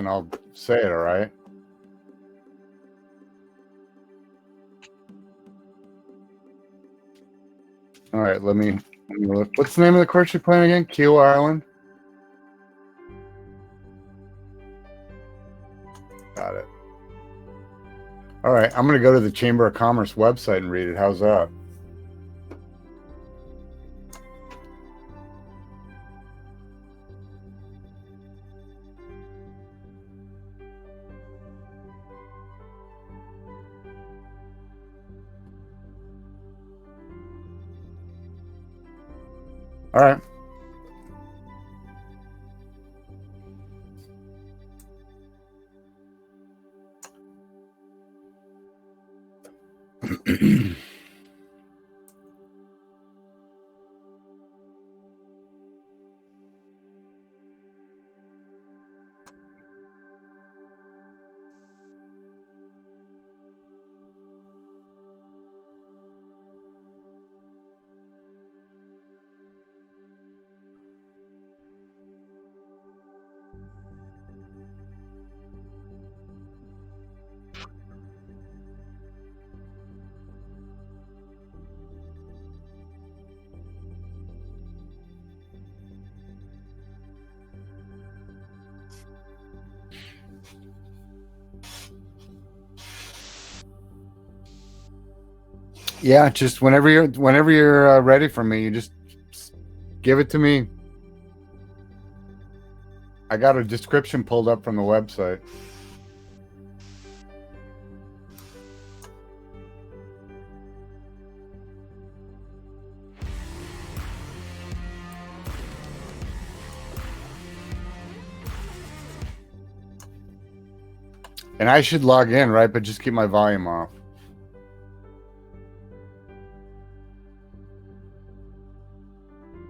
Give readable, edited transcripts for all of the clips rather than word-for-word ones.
and I'll say it, all right? All right, let me look. What's the name of the course you're playing again? Kiawah Island? Got it. All right, I'm going to go to the Chamber of Commerce website and read it. How's that? All right. Yeah, just whenever you're ready for me, you just give it to me. I got a description pulled up from the website. And I should log in, right? But just keep my volume off.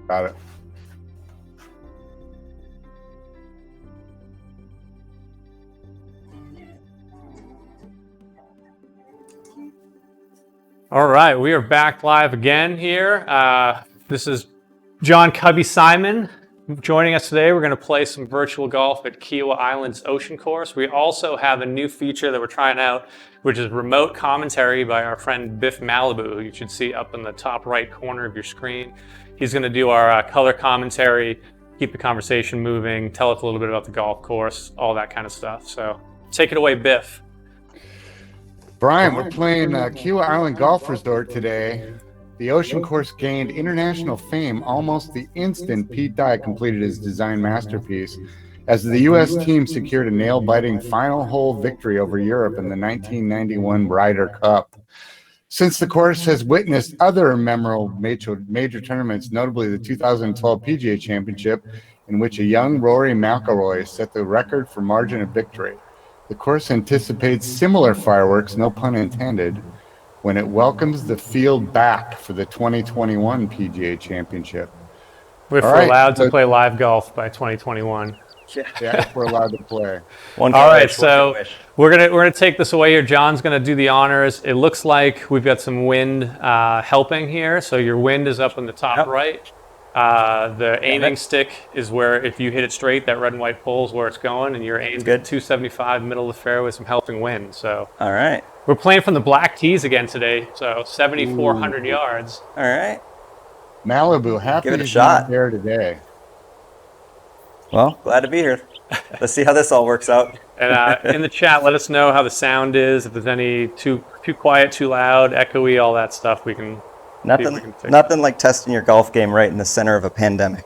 Got it. All right, we are back live again here. This is John Cubby Simon joining us today. We're going to play some virtual golf at Kiawah Island Ocean Course. We also have a new feature that we're trying out, which is remote commentary by our friend Biff Malibu, who you should see up in the top right corner of your screen. He's going to do our color commentary, keep the conversation moving, tell us a little bit about the golf course, all that kind of stuff. So take it away, Biff. Brian, we're playing Kiawah Island Golf Resort today. The Ocean Course gained international fame almost the instant Pete Dye completed his design masterpiece, as the U.S. team secured a nail-biting final hole victory over Europe in the 1991 Ryder Cup. Since the course has witnessed other memorable major tournaments, notably the 2012 PGA Championship, in which a young Rory McIlroy set the record for margin of victory, the course anticipates similar fireworks, no pun intended, when it welcomes the field back for the 2021 PGA Championship. If we're allowed to play live golf by 2021. Yeah, if we're allowed to play. All right, so we're gonna take this away here. John's gonna do the honors. It looks like we've got some wind helping here. So your wind is up in the top right. The aiming stick is where, if you hit it straight, that red and white pole is where it's going, and you're aimed at 275 middle of the fairway with some helping wind. So all right, we're playing from the black tees again today. So 7,400 yards. All right, Malibu, happy give it a to shot be there today. Well, glad to be here. Let's see how this all works out. And in the chat, let us know how the sound is. If there's any too quiet, too loud, echoey, all that stuff, we can. Nothing like testing your golf game right in the center of a pandemic.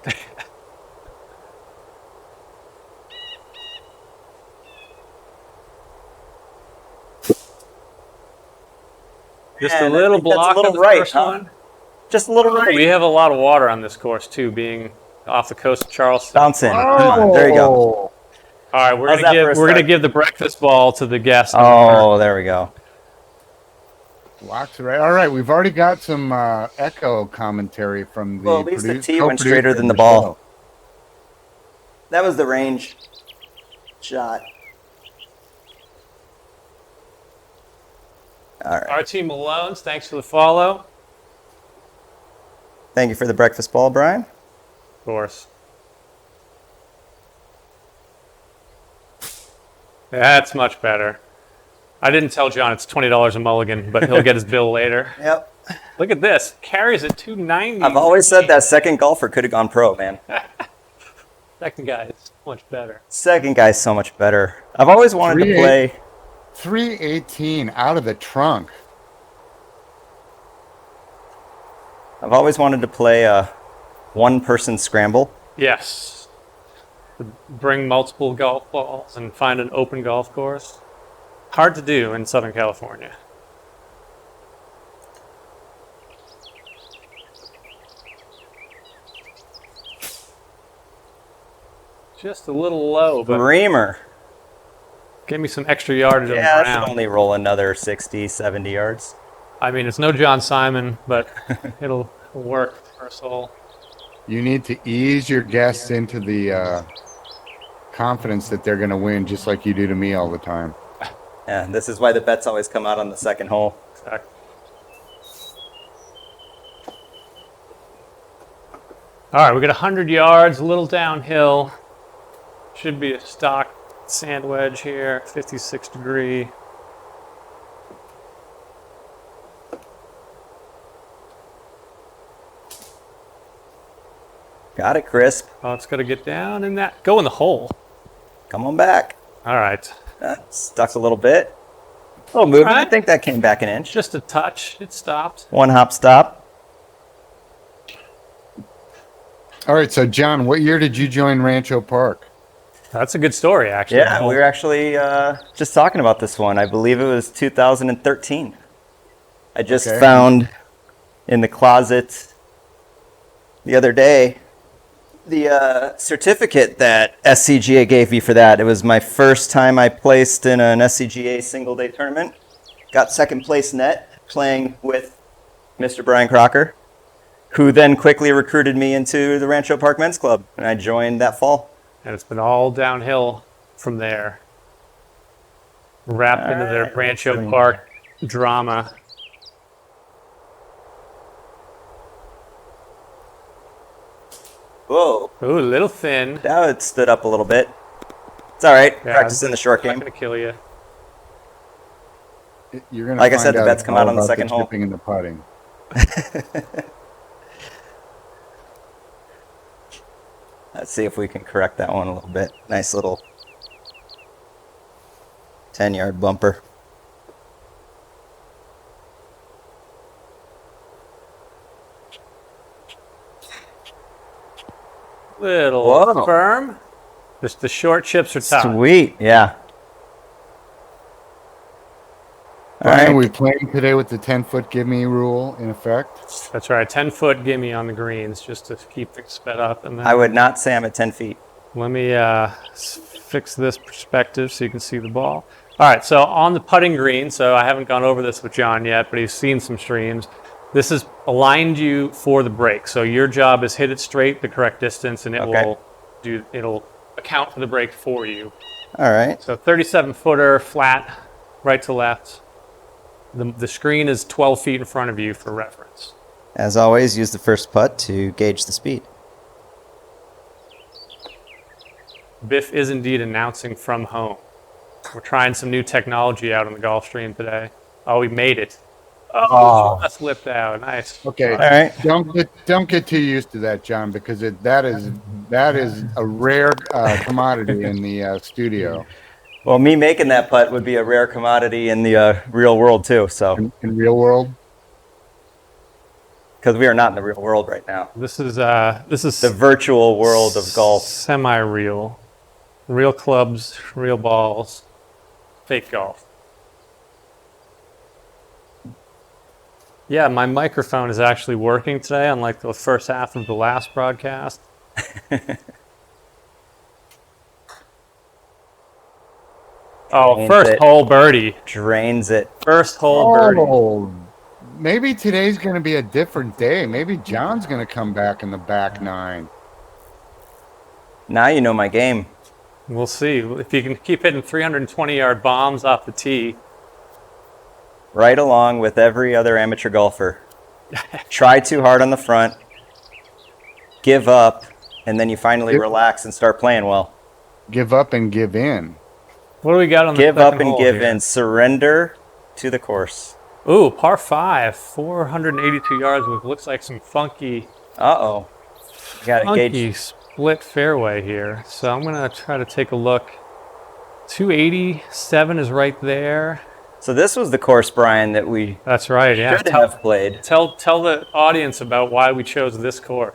Just a little block on the first one. Just a little right. We have a lot of water on this course too, being off the coast of Charleston. Bounce in. Come on, there you go. All right, we're gonna give the breakfast ball to the guest. Oh, there we go. Blocks right. All right, we've already got some echo commentary from the. Well, at least the tee went straighter than the ball. That was the range shot. All right. RT Malone's, thanks for the follow. Thank you for the breakfast ball, Brian. Of course. That's much better. I didn't tell John it's $20 a mulligan, but he'll get his bill later. Yep. Look at this. Carries at 290. I've always said that second golfer could have gone pro, man. Second guy is much better. Second guy's so much better. I've always wanted to play. 318 out of the trunk. I've always wanted to play a one-person scramble. Yes. Bring multiple golf balls and find an open golf course. Hard to do in Southern California. Just a little low, but Reamer. give me some extra yardage on the Yeah, that ground. should only roll another 60, 70 yards. I mean, it's no John Simon, but it'll work for us all. You need to ease your guests into the confidence that they're going to win, just like you do to me all the time. Yeah, this is why the bets always come out on the second hole. Exactly. All right, we got 100 yards, a little downhill. Should be a stock sand wedge here, 56 degree. Got it, crisp. Oh, it's got to get down in that. Go in the hole. Come on back. All right. Stuck a little bit. Oh, moving. I Right. think that came back an inch. Just a touch. It stopped. One hop stop. All right, so John, what year did you join Rancho Park? That's a good story, actually. Yeah, we were actually just talking about this one. I believe it was 2013. I just Okay. found in the closet the other day the certificate that SCGA gave me for that. It was my first time I placed in an SCGA single day tournament. Got second place net playing with Mr. Brian Crocker, who then quickly recruited me into the Rancho Park Men's Club, and I joined that fall. And it's been all downhill from there. Wrapped into the right, Rancho let's see. Park drama. Whoa, Ooh, a little thin. now it stood up a little bit. It's all right. Yeah, Practicing the short Not game. gonna kill you. You're going to Like I find said, the out bets come all out on the about second hole. chipping and the putting. Let's see if we can correct that one a little bit. Nice little 10-yard bumper. Little Whoa. firm. Just the short chips are tough. Sweet, yeah. All Brian, right. we playing today with the 10-foot give me rule in effect. That's right. 10-foot gimme on the greens just to keep things sped up. And then I would not say I'm at 10 feet. let me fix this perspective so you can see the ball. All right, so on the putting green, so I haven't gone over this with John yet, but he's seen some streams. This is aligned you for the break. So your job is hit it straight, the correct distance, and Okay. it'll account for the break for you. All right. So 37-footer, flat, right to left. The screen is 12 feet in front of you for reference. As always, use the first putt to gauge the speed. Biff is indeed announcing from home. We're trying some new technology out on the golf stream today. Oh, we made it. Oh, that slipped out. Nice. Okay, All right. don't get too used to that, John, because that is a rare commodity in the studio. Well, me making that putt would be a rare commodity in the real world, too. So, In real world. because we are not in the real world right now. This is The virtual world of golf. Semi-real. Real clubs, real balls, fake golf. Yeah, my microphone is actually working today, unlike the first half of the last broadcast. Oh, Drains first it. hole birdie. Drains it. First hole birdie. Oh, maybe today's going to be a different day. Maybe John's going to come back in the back nine. Now you know my game. We'll see. If you can keep hitting 320-yard bombs off the tee, Right along with every other amateur golfer. Try too hard on the front, give up, and then you finally relax and start playing well. Give up and give in. What do we got on the Give second up and hole give here? in. Surrender to the course. Ooh, par 5, 482 yards with looks like some funky Uh-oh. You got to gauge. split fairway here. So I'm going to try to take a look. 287 is right there. So this was the course, Brian, that we That's right, yeah. should have played. Tell the audience about why we chose this course.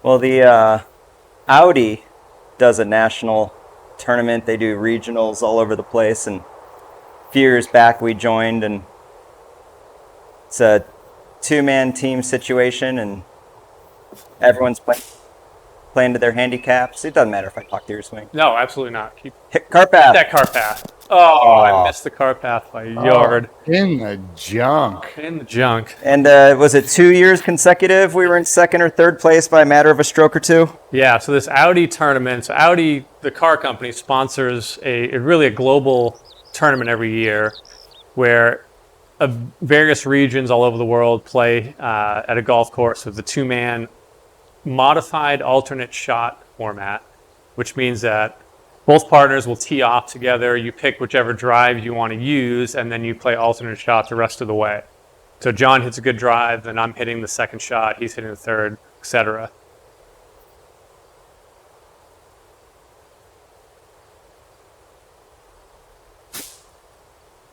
Well, the Audi does a national tournament. They do regionals all over the place. And a few years back, we joined, and it's a two-man team situation, and everyone's playing to their handicaps. It doesn't matter if I talk to your swing. No, absolutely not. Hit cart path. That cart path. Oh, I missed the cart path by a yard. In the junk. In the junk. And was it 2 years consecutive we were in second or third place by a matter of a stroke or two? Yeah, so this Audi tournament, so Audi, the car company, sponsors really a global tournament every year where various regions all over the world play at a golf course with the two-man modified alternate shot format, which means that both partners will tee off together. You pick whichever drive you want to use, and then you play alternate shot the rest of the way. So John hits a good drive, then I'm hitting the second shot, he's hitting the third, etc.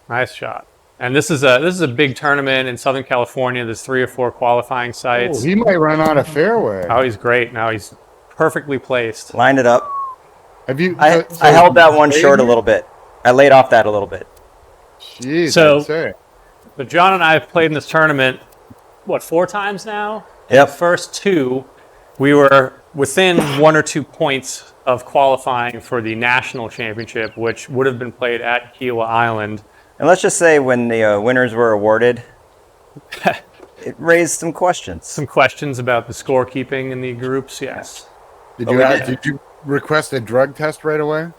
Nice shot. And this is a big tournament in Southern California. There's 3 or 4 qualifying sites. Oh, he might run out of fairway. Oh, he's great. Now he's perfectly placed. Lined it up. Have you? I held that one short a little bit. I laid off that a little bit. Jeez, So- I'd say. But John and I have played in this tournament, 4 times now? Yep. The first 2, we were within 1 or 2 points of qualifying for the national championship, which would have been played at Kiawah Island. And let's just say when the winners were awarded, it raised some questions. Some questions about the scorekeeping in the groups, yes. Did Oh, you request a drug test right away?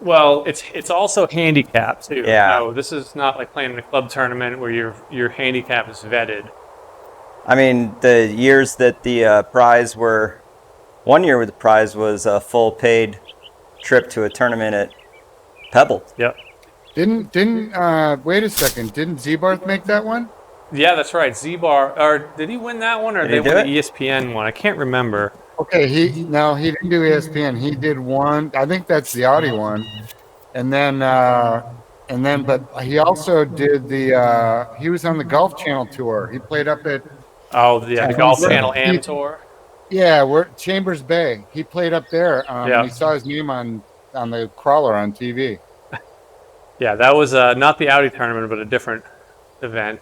Well, it's also handicap too. Yeah. So this is not like playing in a club tournament where your handicap is vetted. I mean, the years that the prize were, one year where the prize was a full paid trip to a tournament at Pebble. Yep. Didn't wait a second, didn't Zebarth make that one? Yeah, that's right. Z-Bar, or did he win that one, or Did they he do won the it? ESPN one? I can't remember. Okay, he didn't do ESPN. He did one. I think that's the Audi one, and then but he also did the. He was on the Golf Channel tour. He played up at Oh, the Golf Yeah. Channel Am Tour. we're Chambers Bay. He played up there. Yeah. He saw his name on the crawler on TV. Yeah, that was not the Audi tournament, but a different event.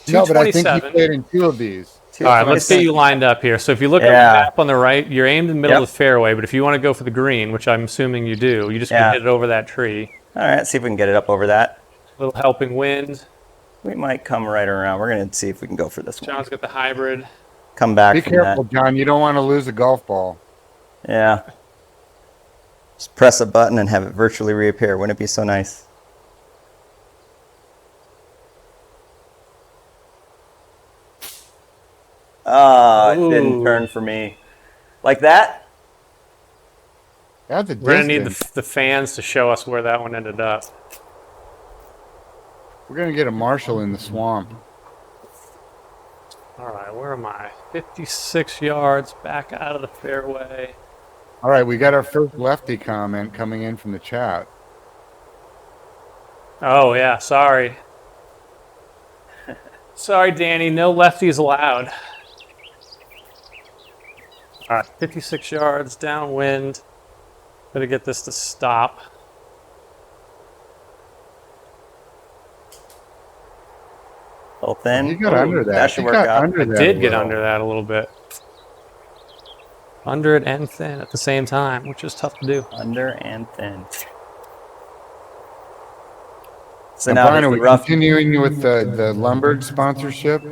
No, but I think he 227. played in 2 of these. All right, let's get you lined up here. So if you look at the Yeah. map on the right, you're aimed in the middle Yep. of the fairway, but if you want to go for the green, which I'm assuming you do, you just Yeah. hit it over that tree. All right, see if we can get it up over that. A little helping wind. We might come right around. We're going to see if we can go for this one. John's got the hybrid. Come back Be from careful, that. John. You don't want to lose a golf ball. Yeah. Just press a button and have it virtually reappear. Wouldn't it be so nice? Ah, it didn't Ooh. turn for me. Like that? That's a We're going to need distance. the fans to show us where that one ended up. We're gonna get a marshal in the swamp. All right, where am I? 56 yards back out of the fairway. All right, we got our first lefty comment coming in from the chat. Oh, yeah, sorry. Sorry, Danny, no lefties allowed. All right, 56 yards downwind. Gotta get this to stop. A little thin. He got under that. That should He work got out. under I that did a get little. under that a little bit. Under it and thin at the same time, which is tough to do. Under and thin. So And now Brian, are there's we the rough. continuing with the Lumberg sponsorship?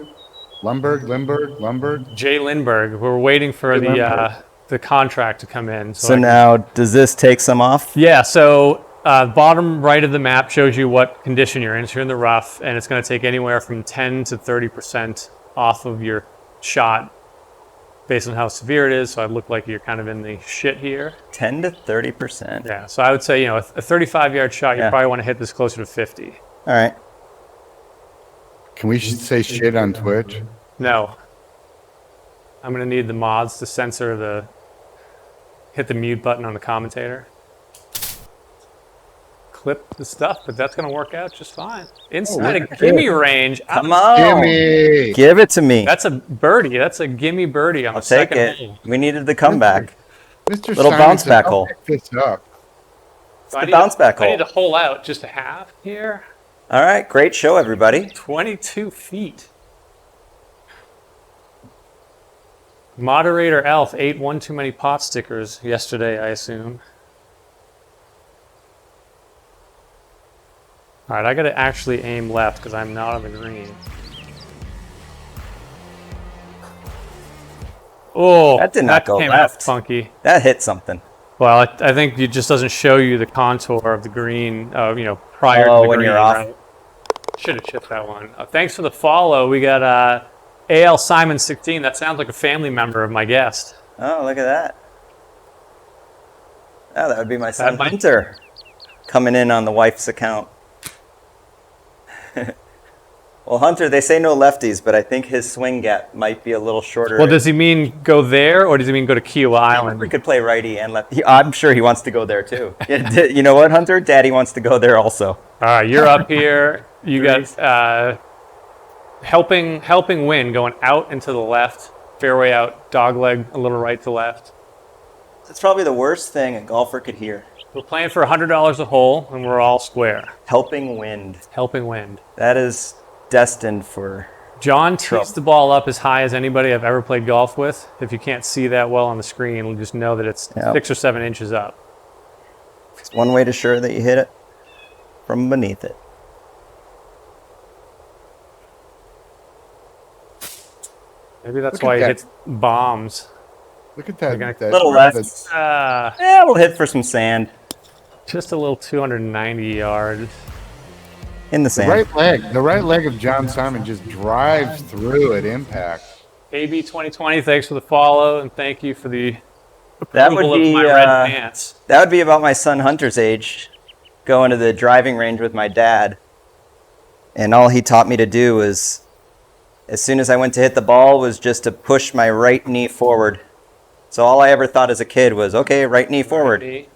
Lumberg? Jay Lindbergh, we're waiting for Jay Lindbergh. the contract to come in. So I can- now, does this take some off? Yeah, so bottom right of the map shows you what condition you're in. So you're in the rough, and it's going to take anywhere from 10 to 30% off of your shot based on how severe it is. So I look like you're kind of in the shit here. 10 to 30%. Yeah. So I would say, a 35-yard shot, you Yeah. probably want to hit this closer to 50. All right. Can we say shit on Twitch? No. I'm going to need the mods to censor hit the mute button on the commentator. Clip the stuff, but that's going to work out just fine. Inside a gimme range. Come on. Gimme! Give it to me. That's a birdie. That's a gimme birdie on I'll the take second it. hole. We needed the comeback. Mr. Little Simon bounce said, back "I'll hole. pick this up." So the bounce back I hole. need to hole out just a half here. All right. Great show, everybody. 22 feet. Moderator Elf ate one too many pot stickers yesterday, I assume. All right, I got to actually aim left because I'm not on the green. Oh, That did not go came left. out funky. That hit something. Well, I think it just doesn't show you the contour of the green, prior to the when green. you're off. Right? Should have chipped that one. Thanks for the follow. We got AL Simon 16. That sounds like a family member of my guest. Oh, look at that. Oh, that would be my son, That might- Hunter, coming in on the wife's account. Well, Hunter, they say no lefties, but I think his swing gap might be a little shorter. Well, does he mean go there, or does he mean go to Kiawah Island? We could play righty and lefty. I'm sure he wants to go there too. You know what, Hunter? Daddy wants to go there also. All right, you're up here. You got helping wind going out and to the left, fairway out, dog leg a little right to left. That's probably the worst thing a golfer could hear. We're playing for $100 a hole, and we're all square. Helping wind. Helping wind. That is destined for... John tees the ball up as high as anybody I've ever played golf with. If you can't see that well on the screen, you'll just know that it's 6 or 7 inches up. It's one way to assure that you hit it from beneath it. Maybe that's Look why at he that. hits bombs. Look at that. gonna- that Little that's- left. Ah, We'll hit for some sand just a little 290 yards. in the The sand. the right leg of John Simon just drives through at impact. AB 2020, thanks for the follow, and thank you for the That would approval be of my red pants. that would be about my son Hunter's age, going to the driving range with my dad, and all he taught me to do was, as soon as I went to hit the ball, was just to push my right knee forward. So all I ever thought as a kid was, okay, right knee forward.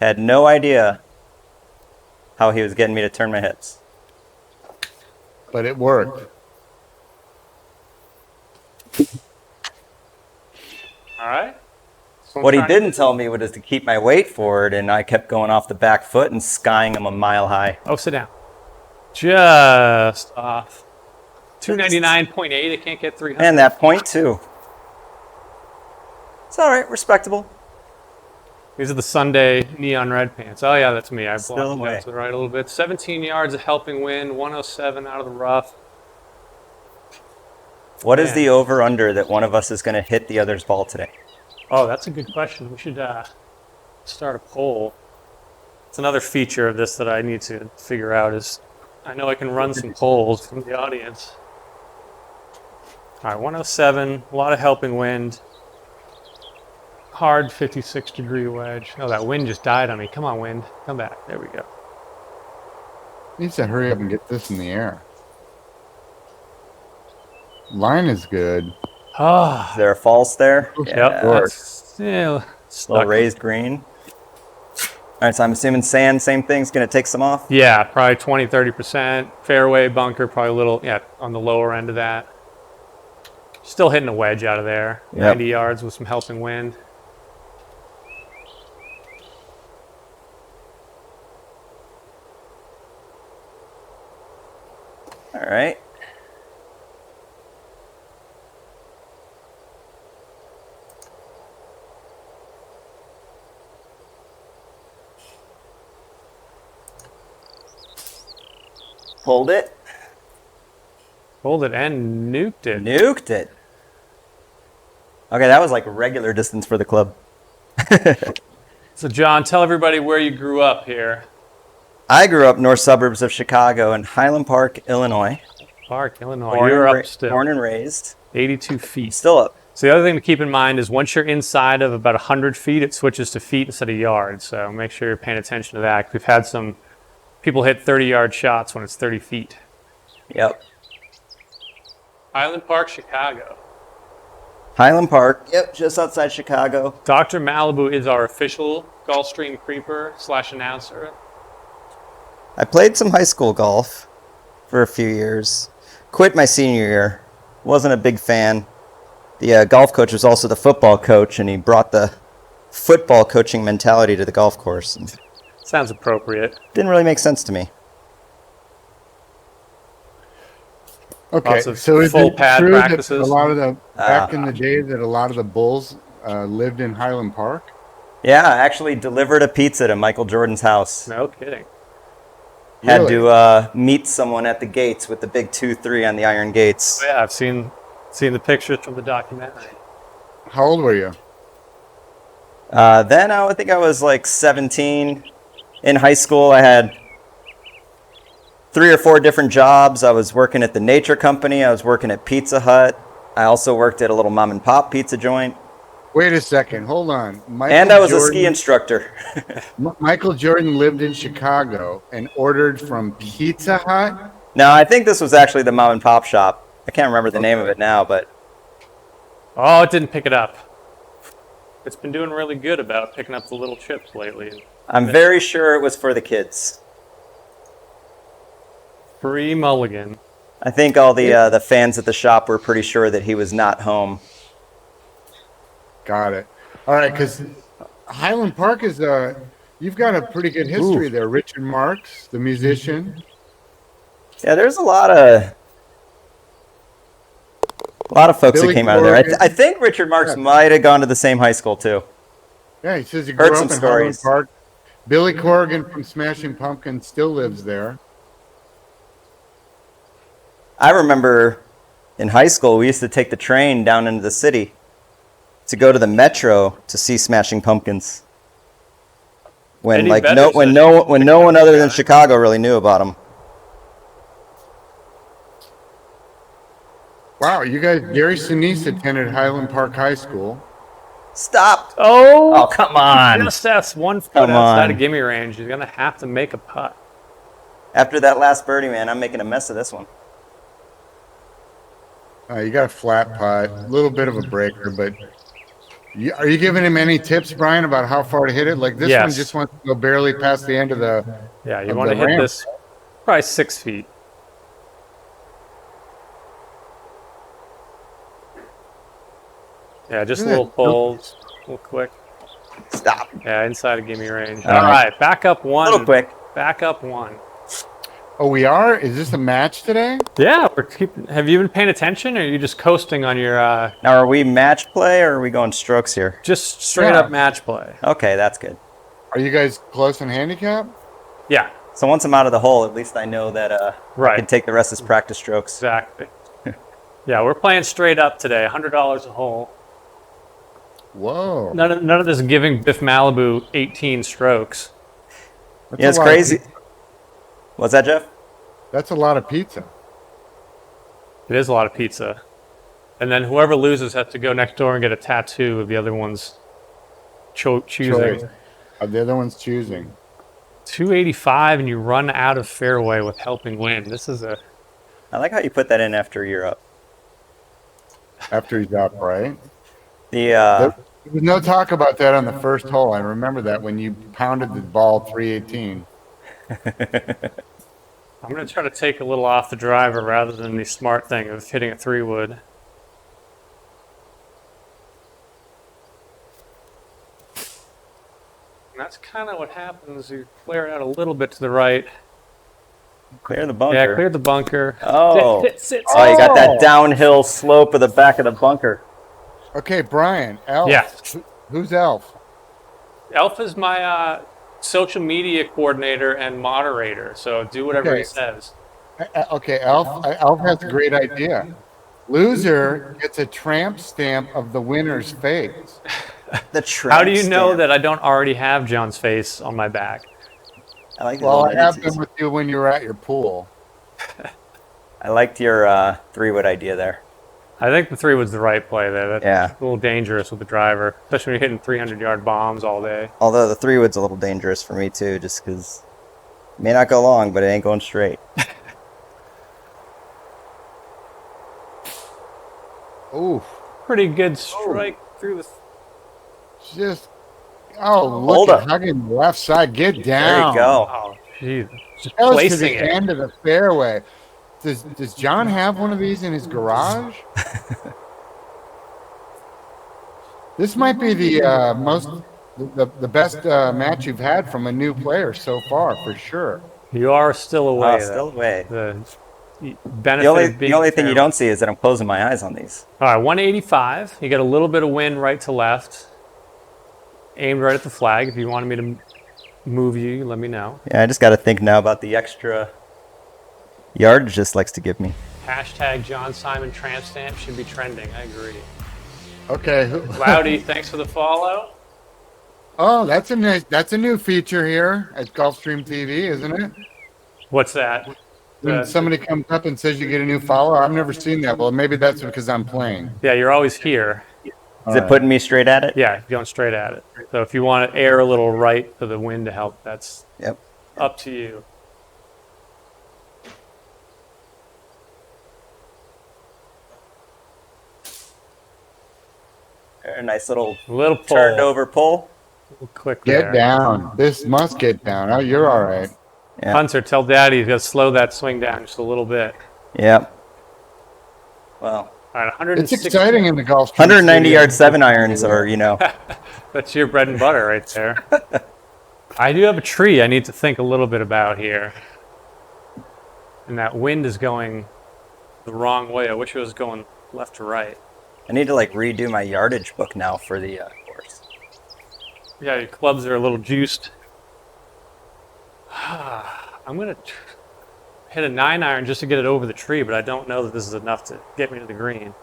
Had no idea how he was getting me to turn my hips. But it worked. All right. What he didn't tell me was to keep my weight forward, and I kept going off the back foot and skying him a mile high. Oh, sit down. Just off. 299.8. I can't get 300. And that point too. It's all right, respectable. These are the Sunday neon red pants. Oh, yeah, that's me. I Still blocked away. that to the right a little bit. 17 yards of helping wind, 107 out of the rough. What is Man. the over-under that one of us is going to hit the other's ball today? Oh, that's a good question. We should start a poll. It's another feature of this that I need to figure out is I know I can run some polls from the audience. All right, 107, a lot of helping wind. Hard 56-degree wedge. Oh, that wind just died on me. Come on, wind. Come back. There we go. Needs to hurry up and get this in the air. Line is good. Ah, Is there a false there? yep. That's, yeah, Little stuck. raised green. All right, so I'm assuming sand, same thing's going to take some off? Yeah, probably 20, 30%. Fairway bunker, probably a little, on the lower end of that. Still hitting a wedge out of there. Yep. 90 yards with some helping wind. All right. Hold it. Hold it and nuked it. Nuked it. Okay, that was like regular distance for the club. So, John, tell everybody where you grew up here. I grew up north suburbs of Chicago in Highland Park, Illinois. Park, Illinois. You're up still. Born and raised. 82 feet. Still up. So the other thing to keep in mind is once you're inside of about 100 feet, it switches to feet instead of yards. So make sure you're paying attention to that. 'Cause we've had some people hit 30-yard shots when it's 30 feet. Yep. Highland Park, Chicago. Highland Park. Yep, just outside Chicago. Dr. Malibu is our official Gulfstream creeper / announcer. I played some high school golf for a few years. Quit my senior year. Wasn't a big fan. The golf coach was also the football coach, and he brought the football coaching mentality to the golf course. And Sounds appropriate. didn't really make sense to me. Okay, Lots of so is full it pad true that practices? a lot of the back in the day that a lot of the Bulls lived in Highland Park? Yeah, I actually delivered a pizza to Michael Jordan's house. No kidding. Had Really? to meet someone at the gates with the big 2-3 on the iron gates. Yeah, I've seen the pictures from the documentary. How old were you? Then I think I was like 17. In high school, I had 3 or 4 different jobs. I was working at the Nature Company. I was working at Pizza Hut. I also worked at a little mom and pop pizza joint. Wait a second, hold on. Michael And I was a Jordan- ski instructor. Michael Jordan lived in Chicago and ordered from Pizza Hut. No, I think this was actually the mom and pop shop. I can't remember the name of it now, but Oh, it didn't pick it up. It's been doing really good about picking up the little chips lately. I'm very sure it was for the kids. Free mulligan. I think all the fans at the shop were pretty sure that he was not home. Got it. All right, because Highland Park is you've got a pretty good history there. Richard Marx, the musician. Yeah, there's a lot of folks Billy that came out of there. Corgan. I think Richard Marx Yeah. might have gone to the same high school too. Yeah, he says he Heard grew some up in stories. Highland Park. Billy Corgan from Smashing Pumpkins still lives there. I remember in high school we used to take the train down into the city to go to the Metro to see Smashing Pumpkins. When Eddie like Vedder no said when he no was when a no big one fan other of than that. Chicago really knew about them. Wow, you guys, Gary Sinise attended Highland Park High School. Stop! Oh, Oh, come on! just that's 1 foot Come outside on. of gimme range. You're gonna have to make a putt. After that last birdie, man, I'm making a mess of this one. You got a flat putt, a little bit of a breaker, but are you giving him any tips, Brian, about how far to hit it? Like this one Yes. just wants to go barely past the end of the. Yeah, you Of want to the hit ramp. this probably 6 feet. Yeah, just a Isn't little that- pulls, a little quick. Stop! Yeah, inside of gimme range. All All right. right, back up A one. little quick. Back up one. Oh, we are? Is this a match today? Yeah, have you been paying attention, or are you just coasting on your Now, are we match play or are we going strokes here? just straight Yeah. up match play? Okay, that's good. Are you guys close in handicap? Yeah, So once I'm out of the hole, at least I know that I right. can take the rest as practice strokes. Exactly. Yeah, we're playing straight up today. $100 a hole. Whoa. None of this giving Biff Malibu 18 strokes. That's Yeah, a it's lot of crazy. pizza. What's that, Jeff? That's a lot of pizza. It is a lot of pizza. And then whoever loses has to go next door and get a tattoo of the other one's choosing. Choice. The other one's choosing. 285 and you run out of fairway with helping win. This is a I like how you put that in after you're up. After he's up, right? The There was no talk about that on the first hole. I remember that when you pounded the ball 318. I'm going to try to take a little off the driver rather than the smart thing of hitting a 3-wood. And that's kind of what happens. You flare out a little bit to the right. clear the bunker. Yeah, cleared the bunker. Oh. Sit. Oh, you got that downhill slope of the back of the bunker. Okay, Brian, Elf. Yes. Who's Elf? Elf is my social media coordinator and moderator, so do whatever Okay. he says. Okay, Elf has a great idea. Loser gets a tramp stamp of the winner's face. The How do you know stamp. that I don't already have John's face on my back? I like Well, I have these. them with you when you were at your pool. I liked your 3-wood idea there. I think the 3 was the right play there. That's Yeah. a little dangerous with the driver, especially when you're hitting 300-yard bombs all day. Although the 3 wood's a little dangerous for me too, just because it may not go long, but it ain't going straight. Ooh, Pretty good strike through the. just look Hold at up. hugging the left side. Get There down. you go. Oh, jeez. Just That was to placing the it. end of the fairway. Does John have one of these in his garage? This might be the the best match you've had from a new player so far, for sure. You are still away. Still away. The benefit The only, of being the only thing you fairway. don't see is that I'm closing my eyes on these. All right, 185. You got a little bit of wind right to left. Aimed right at the flag. If you wanted me to move you, let me know. Yeah, I just got to think now about the extra yardage this likes to give me. Hashtag John Simon tramp stamp should be trending. I agree. Okay. Loudy, thanks for the follow. Oh, that's a new feature here at Gulfstream TV, isn't it? What's that? When somebody comes up and says you get a new follower, I've never seen that. Well, maybe that's because I'm playing. Yeah, you're always here. Is it putting me straight at it? Yeah, going straight at it. So if you want to air a little right for the wind to help, that's Yep. up to you. A nice little Little pull. turned over pull. Little click Get there. down. This must get down. Oh, you're all right. Yeah. Hunter, tell Daddy he's got to slow that swing down just a little bit. Yep. Well, All right, 160. It's exciting in the golf. 190 yard 7-irons are, you know. That's your bread and butter right there. I do have a tree I need to think a little bit about here. And that wind is going the wrong way. I wish it was going left to right. I need to like redo my yardage book now for the course. Yeah, your clubs are a little juiced. I'm going to hit a 9-iron just to get it over the tree, but I don't know that this is enough to get me to the green.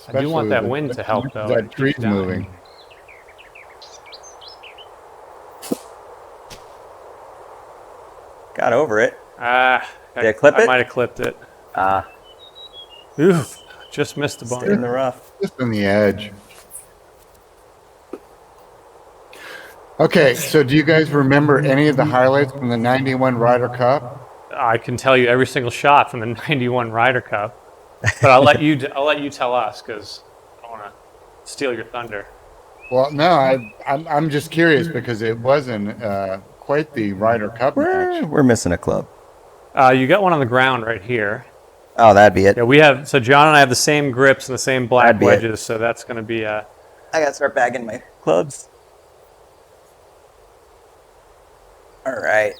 I do want that wind to help, though. That It tree's keeps dying. moving. Got over it. Did I clip I it? might have clipped it. Ah, Oof, just missed the stayed in bunker. the rough. Just on the edge. Okay, so do you guys remember any of the highlights from the 91 Ryder Cup? I can tell you every single shot from the 91 Ryder Cup, but I'll let you tell us because I don't want to steal your thunder. Well, no, I'm just curious because it wasn't quite the Ryder Cup match. We're missing a club. You got one on the ground right here. Oh, that'd be it. Yeah, we have. So John and I have the same grips and the same black That'd be it. wedges, so that's going to be I gotta start bagging my clubs. All right.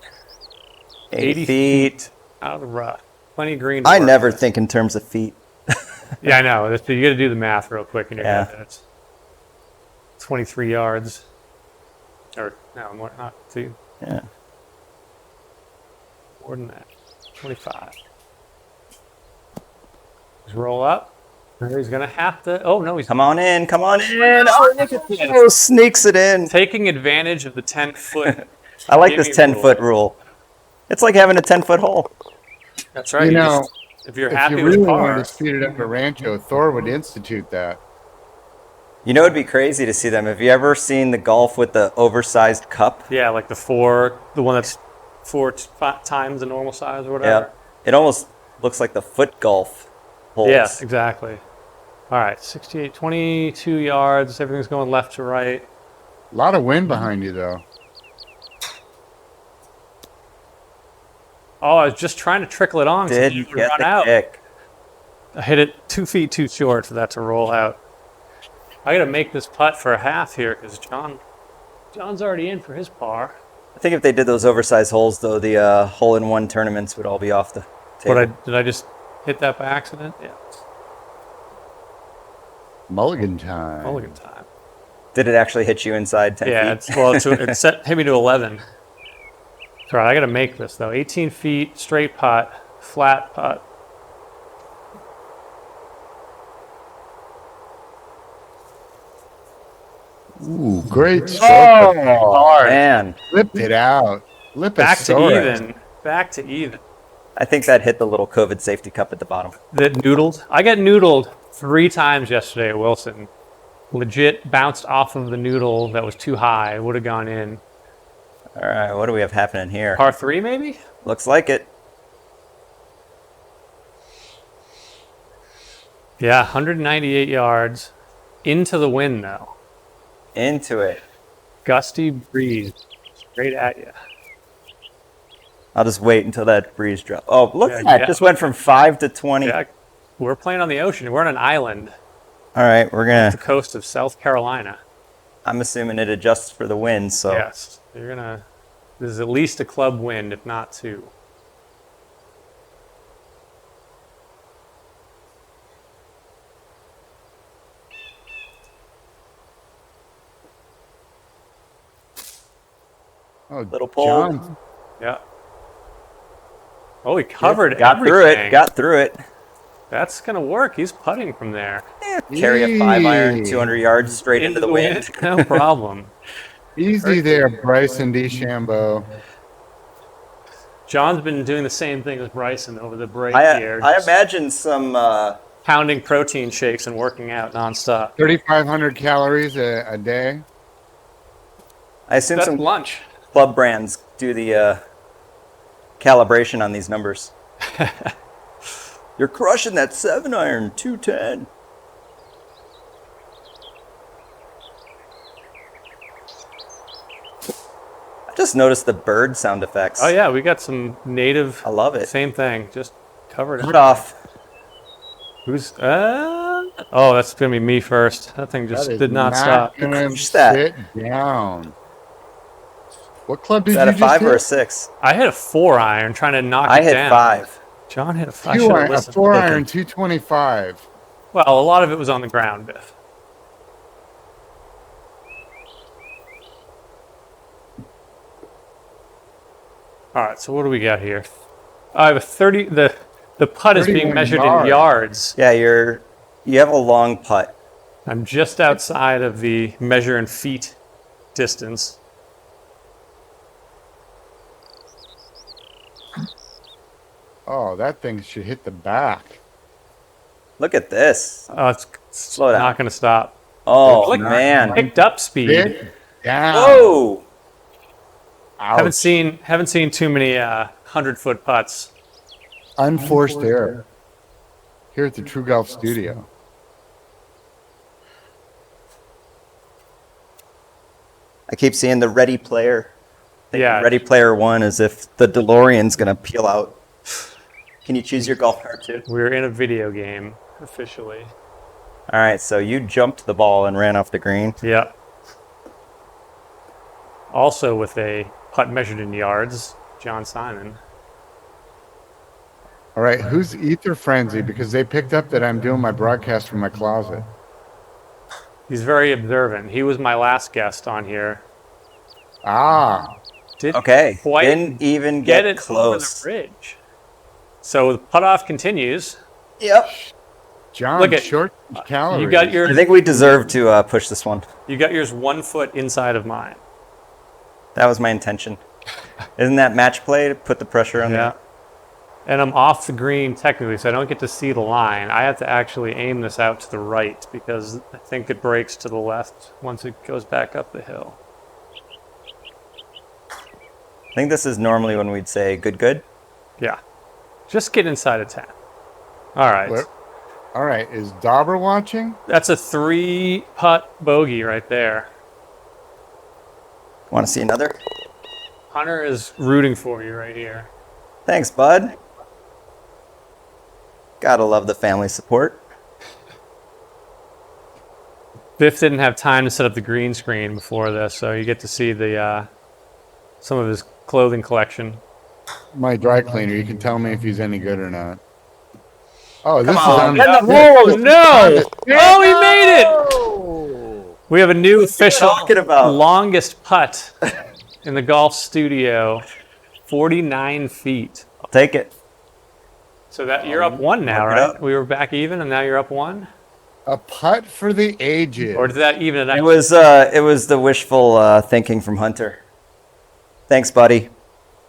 80 feet. out of the rough. Plenty of green. to I work never with. think in terms of feet. Yeah, I know. So you got to do the math real quick in your Yeah. head. That's 23 yards. Or no, more not. See, Yeah. more than that. 25. Just roll up. He's gonna have to. Oh no, he's Come on in. Come on in. Oh, sneaks it in. taking advantage of the 10-foot. I like this Gimme 10-foot rule. It's like having a 10-foot hole. That's right. You you know, just- if you're If happy you with really par, wanted to speed it up at Rancho, Thor would institute that. You know, it'd be crazy to see them. Have you ever seen the golf with the oversized cup? yeah, like the one that's 5 times the normal size or whatever. It almost looks like the foot golf holes. Yeah, exactly. All right, 68, 22 yards. Everything's going left to right. A lot of wind behind you, though. Oh, I was just trying to trickle it on so Did you get could run the out. kick. I hit it 2 feet too short for that to roll out. I got to make this putt for a half here because John's already in for his par. I think if they did those oversized holes, though, the hole-in-one tournaments would all be off the table. Did I just hit that by accident? Yeah. Mulligan time. Mulligan time. Did it actually hit you inside 10 Yeah, feet? hit me to 11. That's all right, I got to make this though. 18 feet, straight putt, flat putt. Ooh, great stroke. Hard. Man. Flipped it out. Back to Liposaurus. even. Back to even. I think that hit the little COVID safety cup at the bottom. That noodled. I got noodled 3 times yesterday at Wilson. Legit bounced off of the noodle that was too high. Would have gone in. All right, what do we have happening here? Par 3 maybe? Looks like it. Yeah, 198 yards. Into the wind though. Into it. Gusty breeze. Straight at you. I'll just wait until that breeze drops. Oh, look at Yeah, that. yeah. Just went from 5 to 20. Yeah, we're playing on the ocean. We're on an island, All right, we're going the to... coast of South Carolina. I'm assuming it adjusts for the wind, so... Yes, you're gonna. This is at least a club wind, if not 2. Oh, Little pull. John. Yeah. Oh, he covered Got everything. through it. Got through it. That's gonna work. He's putting from there. Carry a 5-iron, Yee. 200 yards straight into the wind. No problem. Easy there, Bryson DeChambeau. John's been doing the same thing with Bryson over the break I here. just imagine some... pounding protein shakes and working out nonstop. 3,500 calories a day. I assume That's some lunch. club brands do the calibration on these numbers. You're crushing that 7-iron, 210. I just noticed the bird sound effects. Oh yeah, we got some native. I love it. Same thing. Just covered Cut it. off. Who's? Oh, that's gonna be me first. That thing just That is did not stop. gonna Push that. sit down. What club did Is that you a 5 just or a hit? 6? I hit a 4-iron trying to knock I it hit down. 5. John hit a 5. A 4-iron, 225. Well, a lot of it was on the ground, Biff. All right, so what do we got here? I have a 30. The putt is being 31 measured yards. in yards. Yeah, you have a long putt. I'm just outside of the measure in feet distance. Oh, that thing should hit the back. Look at this. Oh, it's Slow down. not going to stop. Oh, Look, man. Picked up speed. Hit down. Whoa. Haven't Ouch. seen too many 100-foot putts. Unforced error. Here at the True Golf Studio. I keep seeing the Ready Player. Yeah. Ready Player 1 as if the DeLorean's going to peel out. Can you choose your golf cart too? We're in a video game officially. All right, so you jumped the ball and ran off the green. Yep. Also with a putt measured in yards, John Simon. All right, who's Ether Frenzy? Because they picked up that I'm doing my broadcast from my closet. He's very observant. He was my last guest on here. Ah, Did Okay, quite didn't even get get it close. over the ridge. So the putt off continues. Yep. John, Look at- short calories. You got I your think we deserve to push this one. yours 1 foot inside of mine. That was my intention. Isn't that match play to put the pressure on Yeah. And I'm off the green technically, so I don't get to see the line. I have to actually aim this out to the right because I think it breaks to the left once it goes back up the hill. I think this is normally when we'd say good, good. Yeah. Just get inside of 10. All right. What? All right, is Dauber watching? That's a 3-putt bogey right there. Want to see another? Hunter is rooting for you right here. Thanks, bud. Gotta love the family support. Biff didn't have time to set up the green screen before this, so you get to see the some of his clothing collection. My dry cleaner. You can tell me if he's any good or not. Oh, this on. is on. Oh no! Oh, he made it! We have a new official talking about? longest putt in the golf studio, 49 feet. I'll take it. So that you're up 1 now, Mark it right? up. We were back even, and now you're up 1. A putt for the ages. Or did that even it out? It was the wishful thinking from Hunter. Thanks, buddy.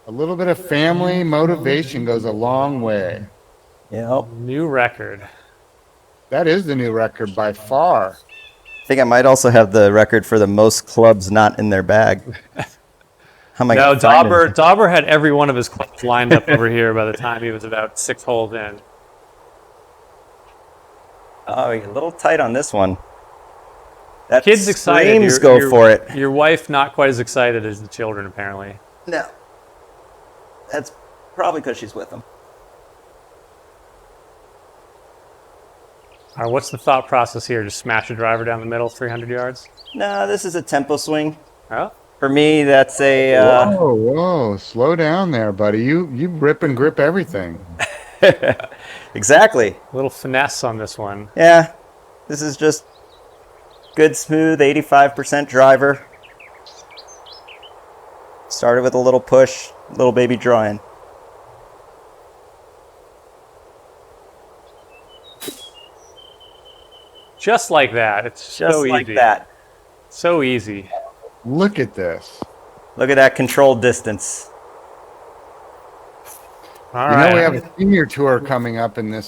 A little bit of family motivation goes a long way. Yep. New record. That is the new record by far. I think I might also have the record for the most clubs not in their bag. How am I No, gonna find it? Dauber had every one of his clubs lined up over here by the time he was about 6 holes in. Oh, you're a little tight on this one. That Kid's excited. screams go for it. Your wife not quite as excited as the children, apparently. No. That's probably because she's with them. All right, what's the thought process here? Just smash a driver down the middle, 300 yards? No, this is a tempo swing. Oh, For me, that's a... Whoa, slow down there, buddy. You rip and grip everything. Exactly. a little finesse on this one. Yeah, this is just good, smooth, 85% driver. Started with a little push, little baby drawing. Just like that. It's Just so like easy. that. So easy. Look at this. Look at that controlled distance. All You right. know we have a senior tour coming up in this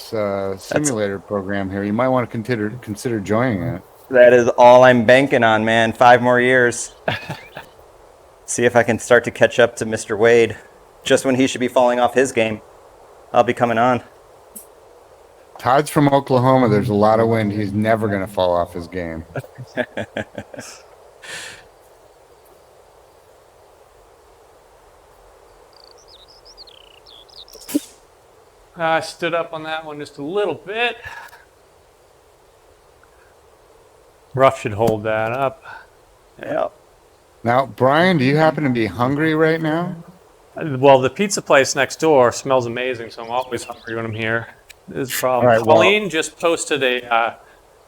simulator program here. You might want to consider joining it. That is all I'm banking on, man. 5 more years. See if I can start to catch up to Mr. Wade. Just when he should be falling off his game, I'll be coming on. Todd's from Oklahoma. There's a lot of wind. He's never going to fall off his game. I stood up on that one just a little bit. Rough should hold that up. Yeah. Now, Brian, do you happen to be hungry right now? Well, the pizza place next door smells amazing, so I'm always hungry when I'm here. This is the problem. All right, well- Colleen just posted a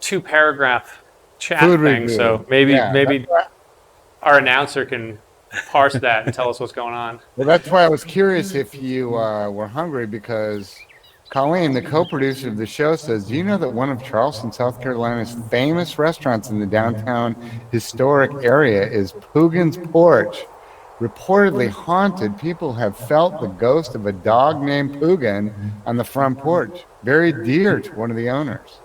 2-paragraph chat Food thing, review. so maybe Yeah, that's why- our announcer can parse that and tell us what's going on. Well, that's why I was curious if you were hungry, because Colleen, the co-producer of the show, says, do you know that one of Charleston, South Carolina's famous restaurants in the downtown historic area is Poogan's Porch? Reportedly haunted, people have felt the ghost of a dog named Poogan on the front porch, very dear to one of the owners.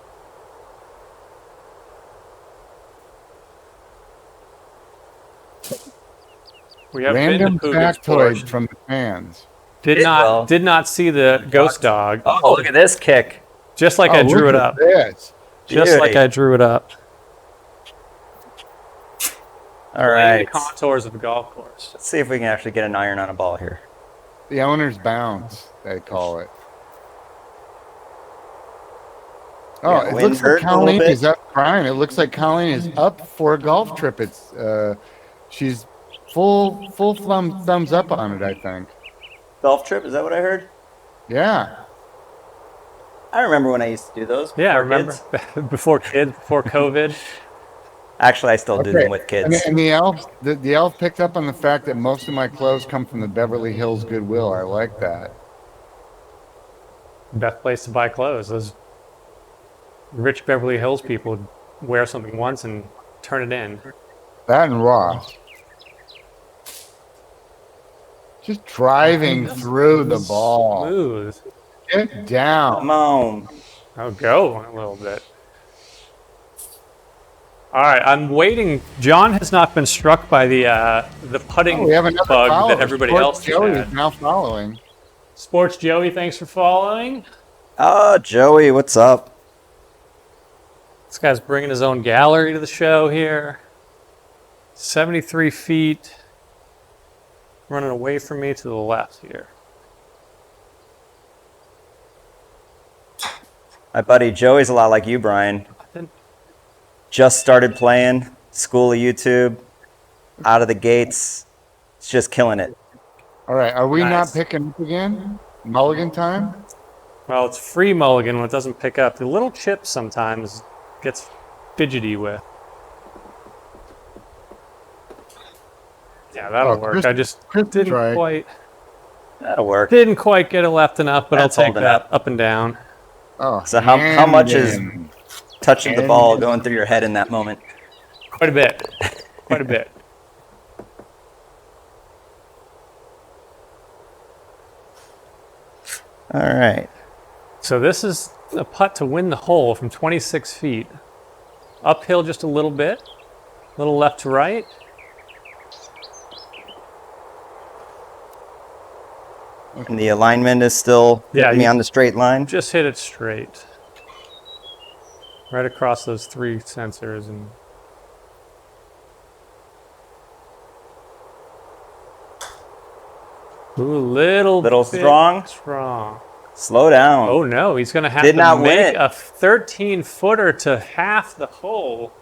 We have Random been to Poogan's factoid Porch. from the fans. Did not see the ghost dog. Oh, look at this kick. Just like I drew look it at up. This. Just Beauty. like I drew it up. All The right. contours of the golf course. Let's see if we can actually get an iron on a ball here. The owner's bounce, they call it. Oh, Yeah, it wind looks like hurt a little Colleen bit. is up. Brian, it looks like Colleen is up for a golf trip. It's she's full thumbs up on it, I think. Golf trip, is that what I heard? Yeah. I remember when I used to do those. Yeah, I before remember kids. before kids, before COVID. Actually, I still do them with kids. And the elf picked up on the fact that most of my clothes come from the Beverly Hills Goodwill. I like that. Best place to buy clothes. Those rich Beverly Hills people wear something once and turn it in. That and Ross. Just driving through the ball. Smooth. Get down. Come on. I'll go a little bit. All right, I'm waiting. John has not been struck by the putting We have another bug follower. that everybody Sports else Joey had. is now following. Sports Joey, thanks for following. Oh, Joey, what's up? This guy's bringing his own gallery to the show here. 73 feet. Running away from me to the left here. My buddy Joey's a lot like you, Brian. Just started playing, school of YouTube, out of the gates. It's just killing it. All right, are we Nice. not picking up again? Mulligan time? Well, it's free mulligan when it doesn't pick up. The little chip sometimes gets fidgety with. Yeah, that'll Oh, work. Chris- I just Chris didn't tried. That'll work. quite get it left enough, but That's I'll take holding that up. up and down. Oh, So how much is and touching the ball going through your head in that moment? Quite a bit. Quite a bit. All right. So this is a putt to win the hole from 26 feet. Uphill just a little bit. A little left to right. And the alignment is still me you on the straight line. just hit it straight. Right across those 3 sensors. And ooh, little bit strong. Slow down. Oh no, he's going to have Did to not make win it. a 13-footer to half the hole.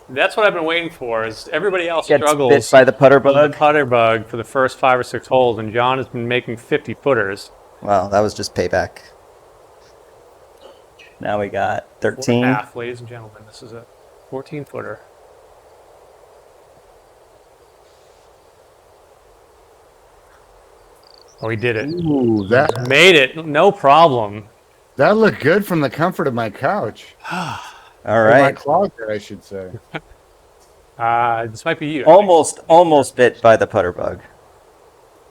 That's what I've been waiting for. Is everybody else Gets struggles bit by the putter with the bug. putter bug for the first 5 or 6 holes, and John has been making 50-footers. Well, that was just payback. Now we got 13. Half, ladies and gentlemen. This is a 14-footer. Oh, he did it. Ooh, that Made it. No problem. looked good from the comfort of my couch. All Or my right. closet, I should say. This might be you. Almost bit by the putter bug.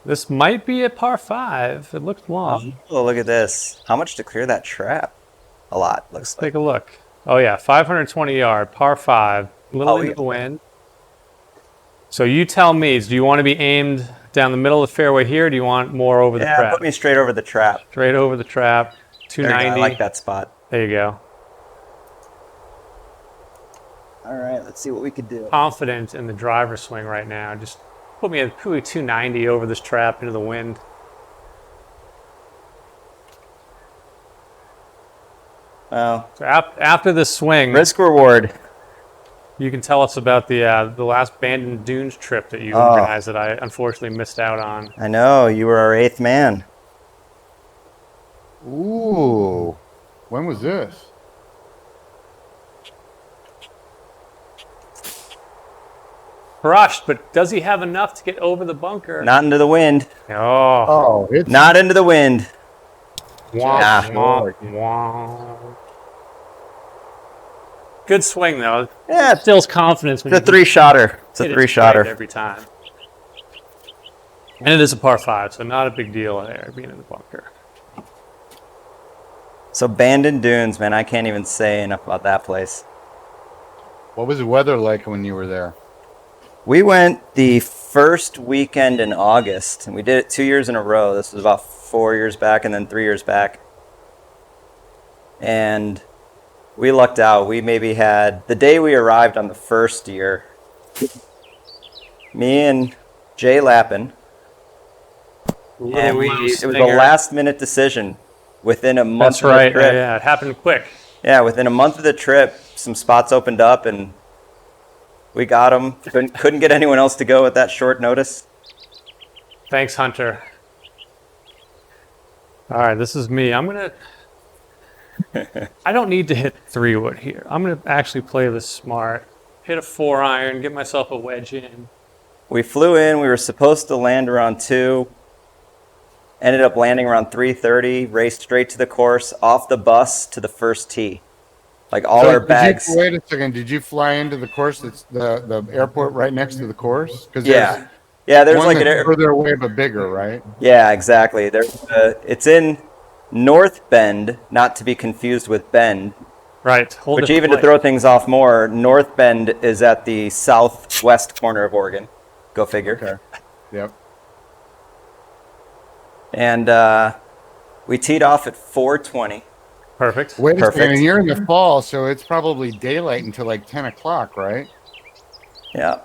This might be a par 5. It looks long. Oh, look at this. How much to clear that trap? A lot, looks like. Take a look. Oh yeah, 520 yard, par 5, little into the wind. So you tell me, do you want to be aimed down the middle of the fairway here, or do you want more over the Yeah, trap? put me straight over the trap. Straight over the trap, There you go. 290. I like that spot. There you go. All right, let's see what we could do. Confident in the driver swing right now. Just put me at 290 over this trap into the wind. Well, So after this swing, risk reward. you can tell us about the last Bandon Dunes trip that you organized that I unfortunately missed out on. I know, you were our 8th man. Ooh. When was this? Crushed, but does he have enough to get over the bunker? Not into the wind. Oh. Oh, it's Not into the wind. Wah, Yeah. wah, wah. Good swing though. Yeah, it's Instills confidence when a you 3-shotter. It's a hit it 3-shotter. straight every time. And it is a par 5, so not a big deal there being in the bunker. So Bandon Dunes, man, I can't even say enough about that place. What was the weather like when you were there? We went the first weekend in August, and we did it 2 years in a row. This was about 4 years back and then 3 years back. And we lucked out. We maybe had, the day we arrived on the first year, me and Jay Lappin, and it was a last-minute decision within a month That's of right. the trip. Yeah, it happened quick. Yeah, within a month of the trip, some spots opened up, and we got them. Couldn't get anyone else to go at that short notice. Thanks, Hunter. All right, this is me. I'm going to... I don't need to hit 3-wood here. I'm going to actually play this smart. Hit a 4-iron, get myself a wedge in. We flew in. We were supposed to land around 2. Ended up landing around 3:30. Raced straight to the course, off the bus to the first tee. Like all our bags. Wait a second. Did you fly into the course? That's the airport right next to the course? Yeah. Yeah, there's like an further away but bigger, right? Yeah, exactly. There's it's in North Bend, not to be confused with Bend. Right. Which even to throw things off more, North Bend is at the southwest corner of Oregon. Go figure. Okay. Yep. And we teed off at 4:20. Perfect. Wait a Perfect. second. You're in the fall, so it's probably daylight until like 10 o'clock, right? Yeah.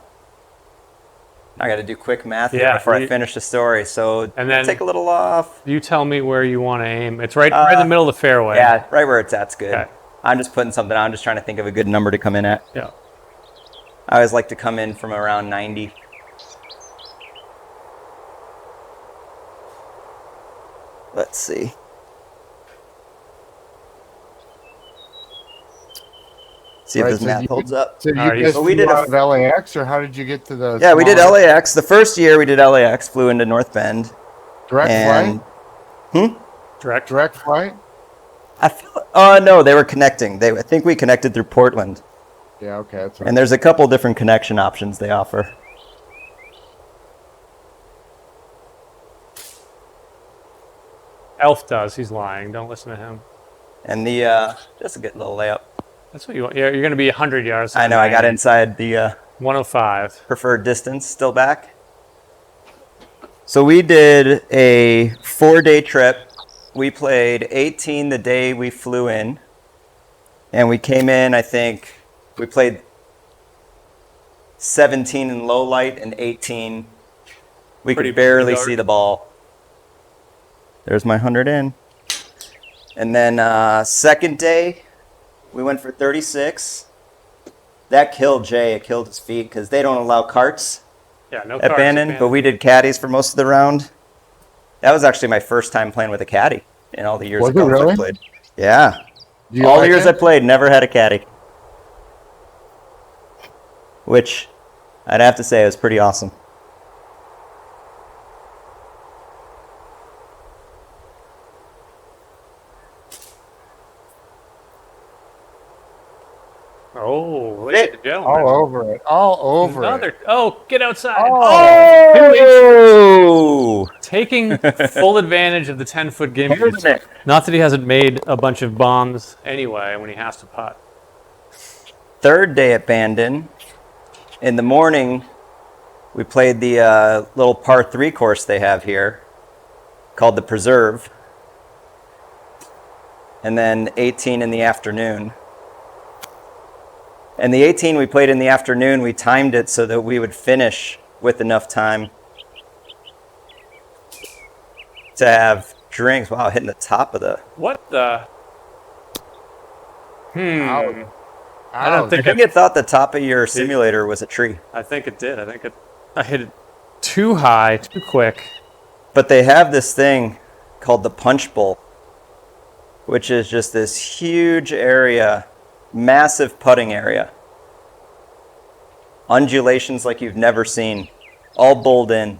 I got to do quick math here Yeah, before I finish the story. So And then- take a little off. You tell me where you want to aim. It's right in the middle of the fairway. Yeah, right where it's at's good. Okay. I'm just putting something on. I'm just trying to think of a good number to come in at. Yeah. I always like to come in from around 90. Let's see. See if Right, this so map you- holds up. So you Alright, guys so we flew did a- out of LAX, or how did you get to the? Yeah, we did smaller- LAX. The first year we did LAX, flew into North Bend. Direct And flight. Direct. Direct flight. I feel, no, they were connecting. I think we connected through Portland. Yeah. Okay. That's right. And there's a couple different connection options they offer. Elf does. He's lying. Don't listen to him. And just a good little layup. That's what you want. You're going to be 100 yards. I know, I got inside the 105. preferred distance, still back. So we did a 4-day trip. We played 18 the day we flew in. And we came in, I think, we played 17 in low light and 18. We Pretty could barely dark. see the ball. There's my 100 in. And then second day, we went for 36. That killed Jay. It killed his feet because they don't allow carts Yeah, no at cards Bandon, but we did caddies for most of the round. That was actually my first time playing with a caddy in all the years Was of it golf really? I played. Yeah. Do you All the like years it? I played, never had a caddy. Which I'd have to say was pretty awesome. Oh, ladies and gentlemen. All over it. All over Another. it. Oh, get outside. Oh. 2 inches. Oh! Taking full advantage of the 10-foot Holding gimmies. it. Not that he hasn't made a bunch of bombs anyway when he has to putt. Third day at Bandon. In the morning, we played the little par 3 course they have here called the Preserve. And then 18 in the afternoon. And the 18 we played in the afternoon, we timed it so that we would finish with enough time to have drinks. Wow, hitting the top of the... What the? Ouch. I don't Ouch. think I think it thought the top of your simulator was a tree. I think it did. I hit it too high, too quick. But they have this thing called the Punch Bowl, which is just this huge area, massive putting area. Undulations like you've never seen, all bowled in.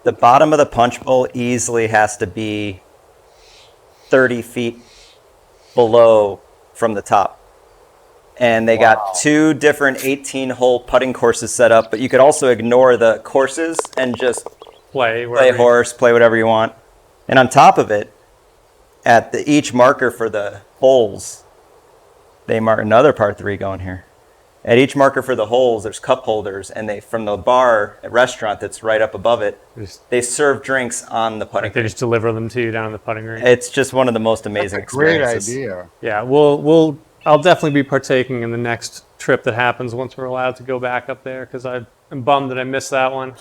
The bottom of the punch bowl easily has to be 30 feet below from the top. And they got 2 different 18-hole putting courses set up, but you could also ignore the courses and just Play play horse, play whatever you want. And on top of it, at each marker for the holes, they mark another par 3 going here. At each marker for the holes, there's cup holders, and they from the bar, a restaurant that's right up above it, they serve drinks on the putting Like they green. just deliver them to you down in the putting green. It's just one of the most amazing That's a great experiences. idea. Yeah, I'll definitely be partaking in the next trip that happens once we're allowed to go back up there because I'm bummed that I missed that one.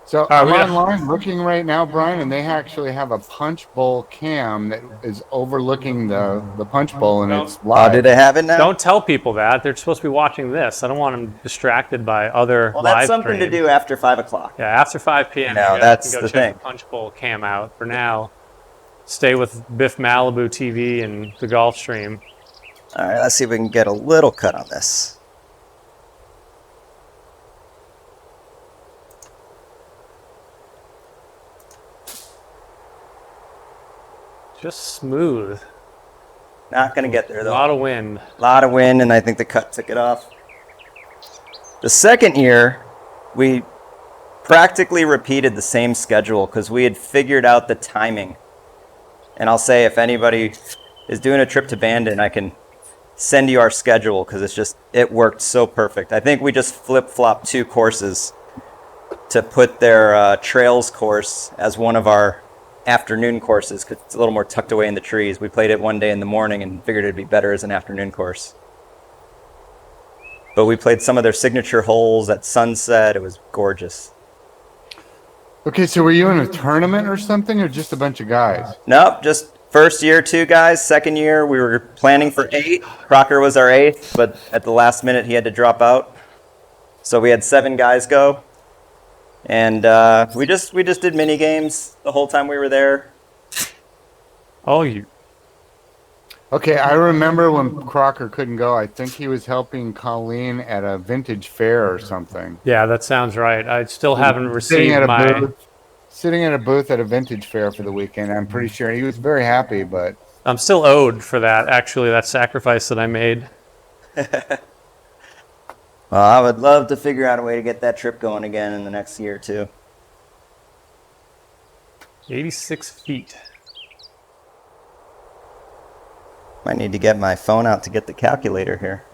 So I'm we have- online looking right now, Brian, and they actually have a punch bowl cam that is overlooking the punch bowl, and it's Oh, live. do they have it now? Don't tell people that. They're supposed to be watching this. I don't want them distracted by other Well, live that's something to streams. do after 5 o'clock. Yeah, after 5 p.m. No, you guys that's can go the check thing. the Punch Bowl cam out. For now, stay with Biff Malibu TV and the golf stream. All right, let's see if we can get a little cut on this. Just smooth. Not going to get there, A though. lot of wind. A lot of wind, and I think the cut took it off. The second year, we practically repeated the same schedule because we had figured out the timing. And I'll say if anybody is doing a trip to Bandon, I can send you our schedule because it worked so perfect. I think we just flip-flopped 2 courses to put their trails course as one of our afternoon courses because it's a little more tucked away in the trees. We played it one day in the morning and figured it'd be better as an afternoon course. But we played some of their signature holes at sunset. It was gorgeous. Okay, so were you in a tournament or something, or just a bunch of guys? Nope, just first year 2 guys. Second year we were planning for 8. Crocker was our 8th, but at the last minute he had to drop out. So we had 7 guys go. And we just did mini games the whole time we were there. Oh, you. Okay, I remember when Crocker couldn't go. I think he was helping Colleen at a vintage fair or something. Yeah, that sounds right. I still haven't Sitting received at a my. booth, sitting at a booth at a vintage fair for the weekend. I'm pretty sure he was very happy, but I'm still owed for that. Actually, that sacrifice that I made. Well, I would love to figure out a way to get that trip going again in the next year or 2. 86 feet. Might need to get my phone out to get the calculator here.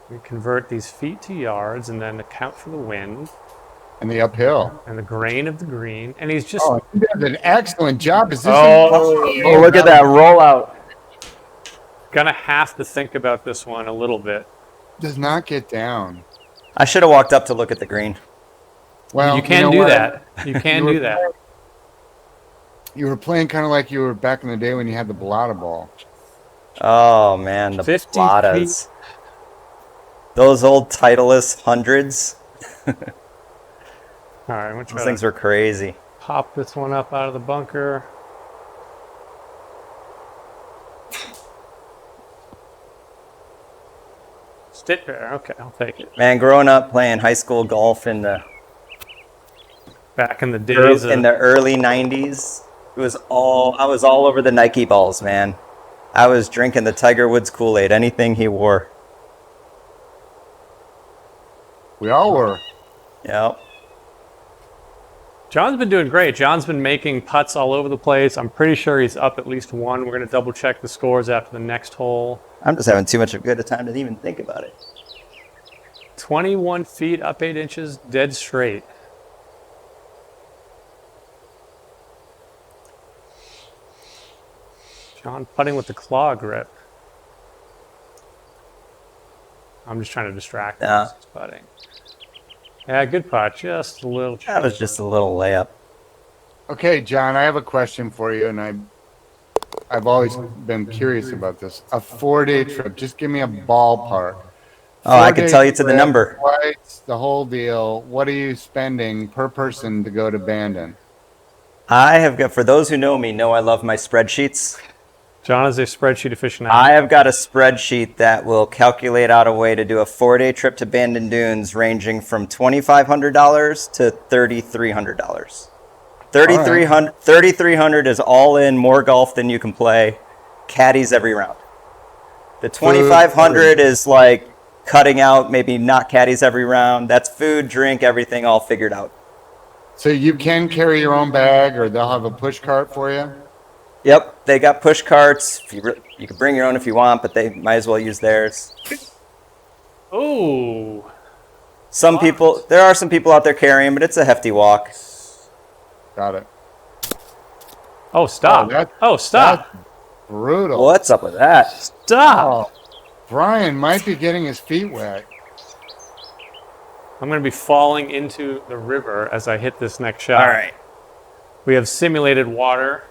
We convert these feet to yards and then account for the wind And the uphill. and the grain of the green. And he's just... Oh, he does an excellent job. Is this Oh, look at that rollout. Gonna have to think about this one a little bit. Does not get down. I should have walked up to look at the green. Well, You can know do what? that. You can do that. You were playing kind of like you were back in the day when you had the Balata ball. Oh, man, the 50 Platas. Those old Titleist hundreds. All right, I'm gonna try Those things to were crazy. pop this one up out of the bunker. Stick there. Okay, I'll take it. Man, growing up playing high school golf in the Back in the days of... early 90s, I was all over the Nike balls, man. I was drinking the Tiger Woods Kool-Aid, anything he wore. We all were. Yep. John's been doing great. John's been making putts all over the place. I'm pretty sure he's up at least one. We're going to double check the scores after the next hole. I'm just having too much of a good time to even think about it. 21 feet, up 8 inches, dead straight. John putting with the claw grip. I'm just trying to distract him. Yeah. He's putting. Yeah, good putt. Just a little. That was just a little layup. Okay, John, I have a question for you, and I've always been curious about this. A 4-day trip. Just give me a ballpark. Oh, I can 4-day tell you to the trip, number. Flights, the whole deal. What are you spending per person to go to Bandon? I have got, for those who know me, know I love my spreadsheets. John is a spreadsheet aficionado. I have got a spreadsheet that will calculate out a way to do a 4-day trip to Bandon Dunes ranging from $2,500 to $3,300. $3,300 is all in, more golf than you can play, caddies every round. The $2,500 is like cutting out, maybe not caddies every round. That's food, drink, everything all figured out. So you can carry your own bag, or they'll have a push cart for you? Yep, they got push carts. You can bring your own if you want, but they might as well use theirs. Oh. There are some people out there carrying, but it's a hefty walk. Got it. Oh, stop. Stop. That's brutal. What's up with that? Stop. Oh, Brian might be getting his feet wet. I'm going to be falling into the river as I hit this next shot. All right. We have simulated water.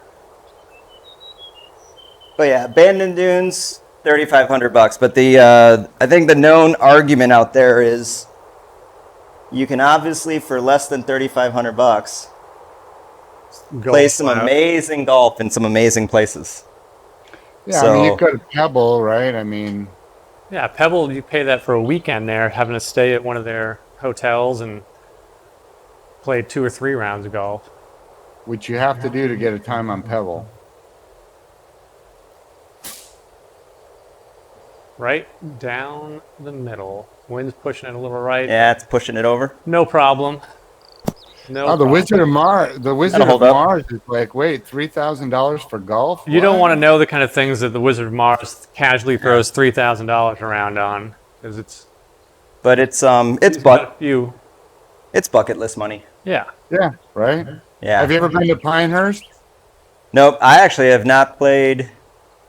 But yeah, Bandon Dunes, $3,500. But I think the known argument out there is you can obviously, for less than $3,500, play some amazing golf in some amazing places. Yeah, So- I mean, you go to Pebble, right? I mean, Yeah, Pebble, you pay that for a weekend there, having to stay at one of their hotels and play 2 or 3 rounds of golf. which you have to do to get a time on Pebble. Right down the middle. Wind's pushing it a little right. Yeah, it's pushing it over. No problem. No Oh, the problem. Wizard of Mars. The Wizard That'll of hold up. Mars is like, wait, $3,000 for golf? You don't What? want to know the kind of things that the Wizard of Mars casually throws $3,000 around on, because it's But it's got a few. it's bucket list money. Yeah. Yeah, right. Yeah. Have you ever been to Pinehurst? Nope, I actually have not played.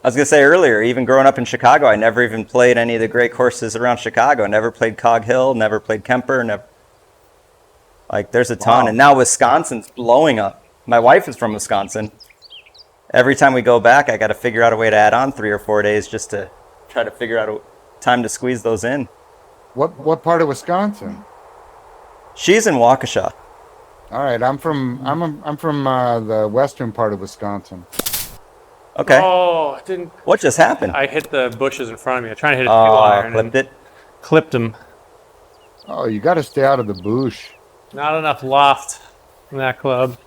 I was gonna say earlier, even growing up in Chicago, I never even played any of the great courses around Chicago. Never played Cog Hill, never played Kemper, never. Like, there's a ton, Wow. and now Wisconsin's blowing up. My wife is from Wisconsin. Every time we go back, I got to figure out a way to add on 3 or 4 days just to try to figure out a time to squeeze those in. What part of Wisconsin? She's in Waukesha. All right, I'm from the western part of Wisconsin. Okay. Oh, it didn't. What just happened? I hit the bushes in front of me. I'm trying to hit a Oh, two iron flipped and it. clipped him. Oh, you got to stay out of the bush. Not enough loft in that club.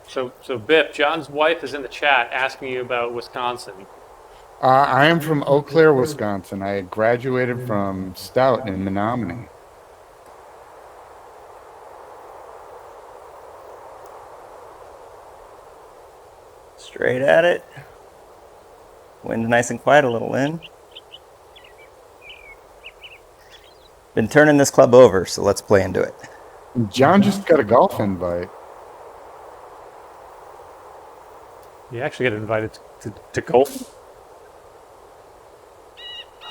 So Biff, John's wife is in the chat asking you about Wisconsin. I am from Eau Claire, Wisconsin. I graduated from Stout in Menominee. Straight at it. Wind nice and quiet, a little in. Been turning this club over, so let's play into it. John just got a golf invite. You actually get invited to golf.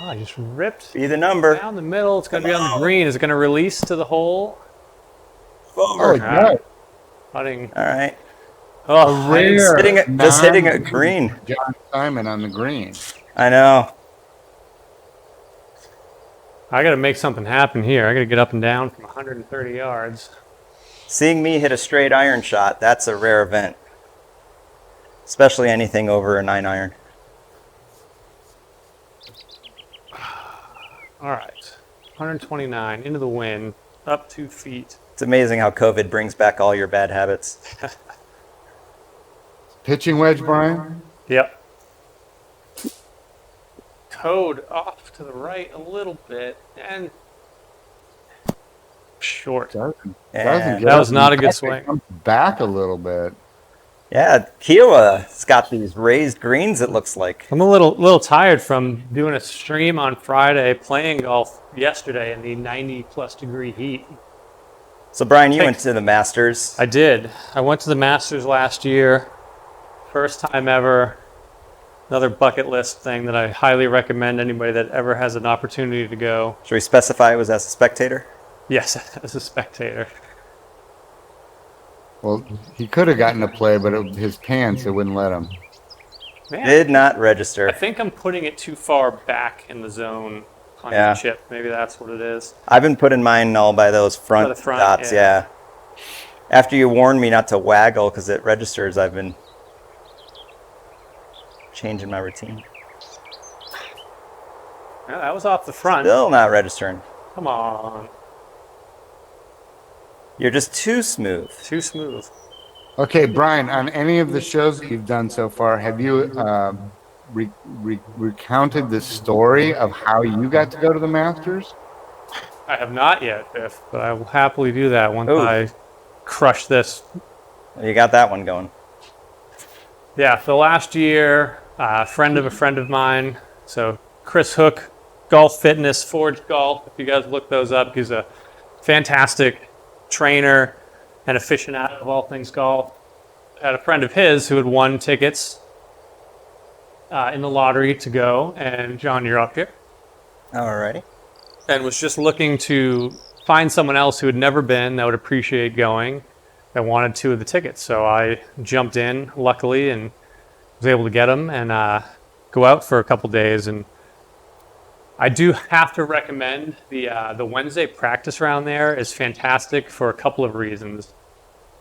Oh, I just ripped Be the number. down the middle. It's going to be on the green. Is it going to release to the hole? Oh, yeah. Putting. All right. Oh, Rare. Just hitting a green. John Simon on the green. I know. I got to make something happen here. I got to get up and down from 130 yards. Seeing me hit a straight iron shot, that's a rare event. Especially anything over a 9-iron. All right. 129 into the wind, up 2 feet. It's amazing how COVID brings back all your bad habits. Pitching wedge, Brian? Yep. Code off to the right a little bit and short. Doesn't And get that up was not a good and swing. comes back a little bit. yeah, Kiawah's got these raised greens, it looks like. I'm a little tired from doing a stream on Friday, playing golf yesterday in the 90+ degree heat. So, Brian, you went to the Masters. I did. I went to the Masters last year. First time ever. Another bucket list thing that I highly recommend anybody that ever has an opportunity to go. Should we specify it was as a spectator? Yes, as a spectator. Well, he could have gotten to play, but his pants, it wouldn't let him. Man, Did not I register. think I'm putting it too far back in the zone on Yeah. the chip. Maybe that's what it is. I've been putting mine all by those front, By the front, dots, yeah. yeah. After you warned me not to waggle because it registers, I've been changing my routine. Yeah, that was off the front. Still not registering. Come on. You're just too smooth. Too smooth. Okay, Brian, on any of the shows that you've done so far, have you recounted the story of how you got to go to the Masters? I have not yet, Biff, but I will happily do that once Ooh. I crush this. You got that one going. Yeah, so last year, a friend of mine, so Chris Hook, Golf Fitness, Forge Golf, if you guys look those up, he's a fantastic trainer and aficionado of all things golf. Had a friend of his who had won tickets in the lottery to go, and John, you're up here, Alrighty. and was just looking to find someone else who had never been that would appreciate going that wanted 2 of the tickets. So I jumped in, luckily, and was able to get them and go out for a couple days. And I do have to recommend the Wednesday practice round there is fantastic for a couple of reasons.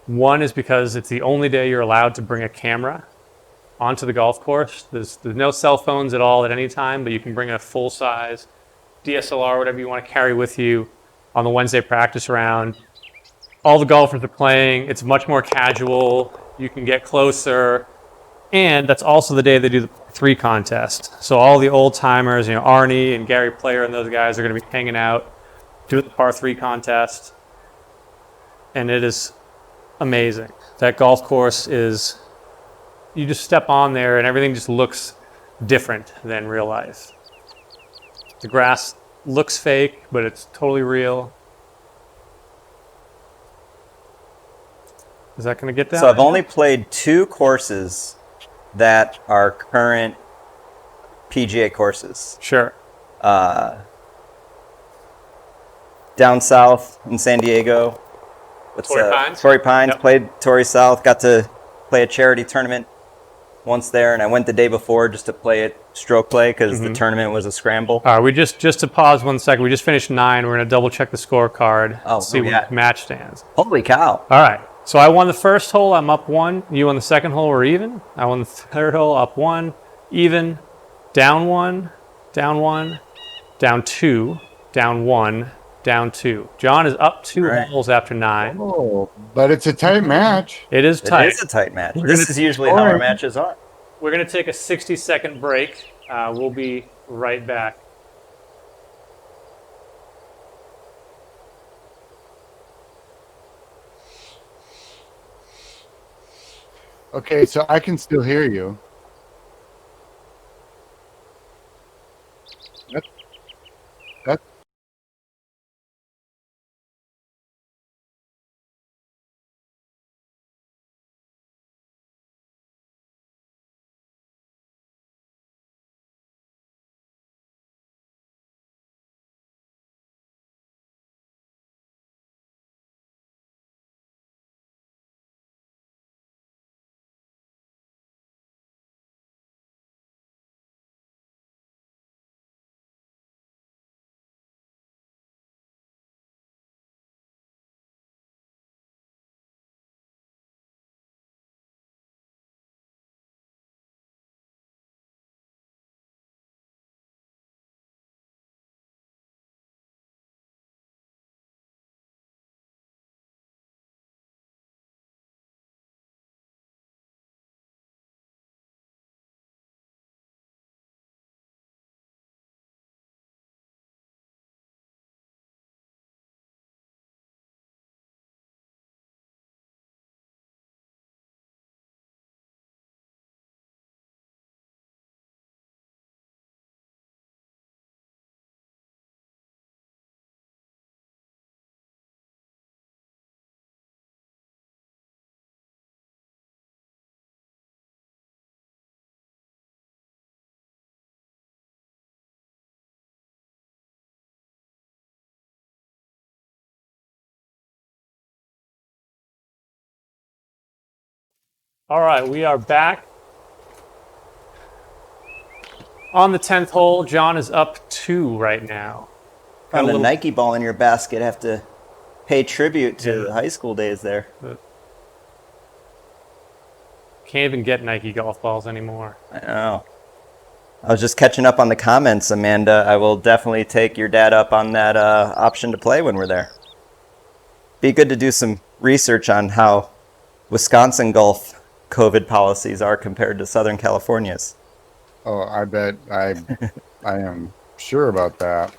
One is because it's the only day you're allowed to bring a camera onto the golf course. There's no cell phones at all at any time, but you can bring a full-size DSLR, whatever you want to carry with you on the Wednesday practice round. All the golfers are playing. It's much more casual. You can get closer. And that's also the day they do the 3 contest. So all the old timers, Arnie and Gary Player and those guys are going to be hanging out, doing the par 3 contest. And it is amazing. That golf course is, you just step on there and everything just looks different than real life. The grass looks fake, but it's totally real. Is that going to get that? So I've only played 2 courses that are current PGA courses. Sure. Down south in San Diego. Torrey Pines? Torrey Pines. Yep. Played Torrey South. Got to play a charity tournament once there, and I went the day before just to play it stroke play because the tournament was a scramble. All right, we just to pause 1 second. We just finished 9. We're going to double check the scorecard. See yeah. what the match stands. Holy cow. All right. So I won the first hole. I'm up 1. You won the second hole. We're even. I won the third hole. Up 1. Even. Down 1. Down 1. Down 2. Down 1. Down 2. John is up 2 holes after 9. Oh, but it's a tight match. It is tight. It is a tight match. This is usually how our matches are. We're going to take a 60-second break. We'll be right back. Okay, so I can still hear you. That, that, All right, we are back on the 10th hole. John is up 2 right now. Found a Nike ball in your basket. Have to pay tribute to the high school days there. Can't even get Nike golf balls anymore. I know. I was just catching up on the comments, Amanda. I will definitely take your dad up on that option to play when we're there. Be good to do some research on how Wisconsin golf COVID policies are compared to Southern California's. oh, I bet I am sure about that.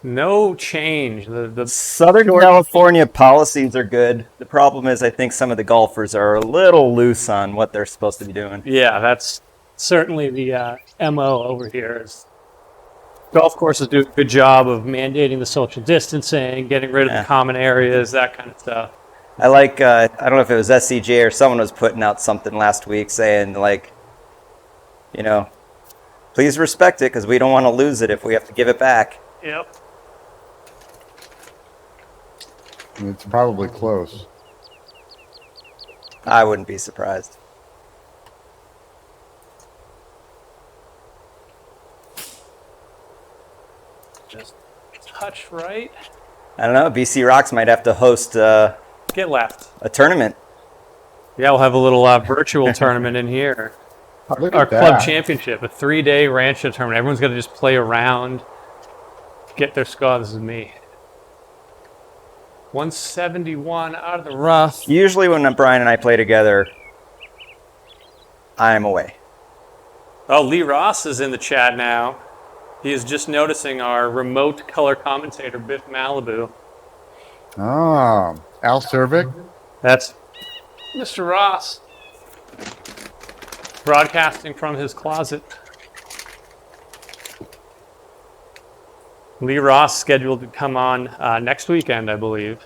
No change. The Southern California policies are good. The problem is I think some of the golfers are a little loose on what they're supposed to be doing. Yeah, that's certainly the MO over here. Is golf courses do a good job of mandating the social distancing, getting rid of the common areas, that kind of stuff. I like, I don't know if it was SCJ or someone was putting out something last week saying, like, you know, please respect it because we don't want to lose it if we have to give it back. Yep. It's probably close. I wouldn't be surprised. Just touch right. I don't know. BC Rocks might have to host Get left. a tournament. Yeah, we'll have a little virtual tournament in here. Look Our at club that. championship, a 3-day rancho tournament. Everyone's got to just play around, get their score. This is me. 171 out of the rough. Usually when Brian and I play together, I'm away. Oh, Lee Ross is in the chat now. He is just noticing our remote color commentator, Biff Malibu. Oh, Al Cervic. That's Mr. Ross, broadcasting from his closet. Lee Ross scheduled to come on next weekend, I believe.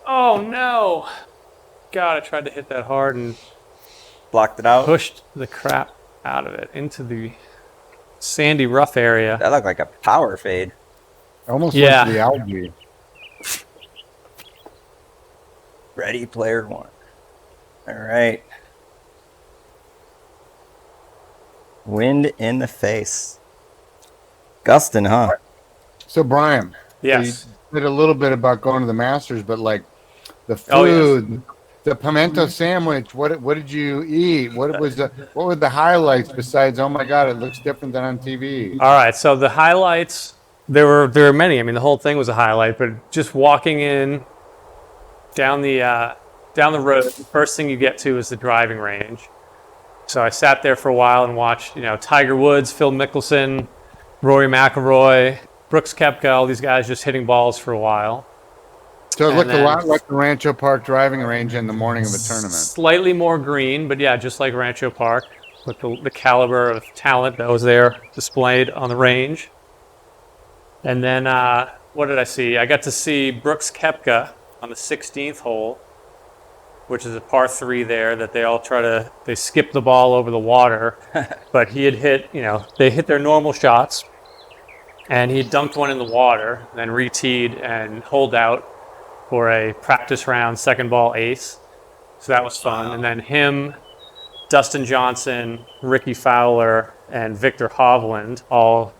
Oh no! God, I tried to hit that hard and Blocked it out. pushed the crap out of it into the sandy rough area. That looked like a power fade. Almost Yeah. went to the algae. Ready, player one. All right. Wind in the face. Gustin, huh? So Brian, Yes. you did a little bit about going to the Masters, but like the Oh, yes. food, the pimento sandwich. What did you eat? What were the highlights besides? Oh my God, it looks different than on TV. All right, so the highlights, there were many. I mean, the whole thing was a highlight, but just walking in down the road, the first thing you get to is the driving range. So I sat there for a while and watched, Tiger Woods, Phil Mickelson, Rory McIlroy, Brooks Koepka, all these guys just hitting balls for a while. So it And looked a then- lot like the Rancho Park driving range in the morning of a tournament. Slightly more green, but yeah, just like Rancho Park, with the caliber of talent that was there displayed on the range. And then, what did I see? I got to see Brooks Koepka on the 16th hole, which is a par 3 there that they skip the ball over the water. But he had hit, they hit their normal shots, and he dunked one in the water, then re-teed and holed out for a practice round second ball ace. So that was fun. And then him, Dustin Johnson, Ricky Fowler, and Victor Hovland all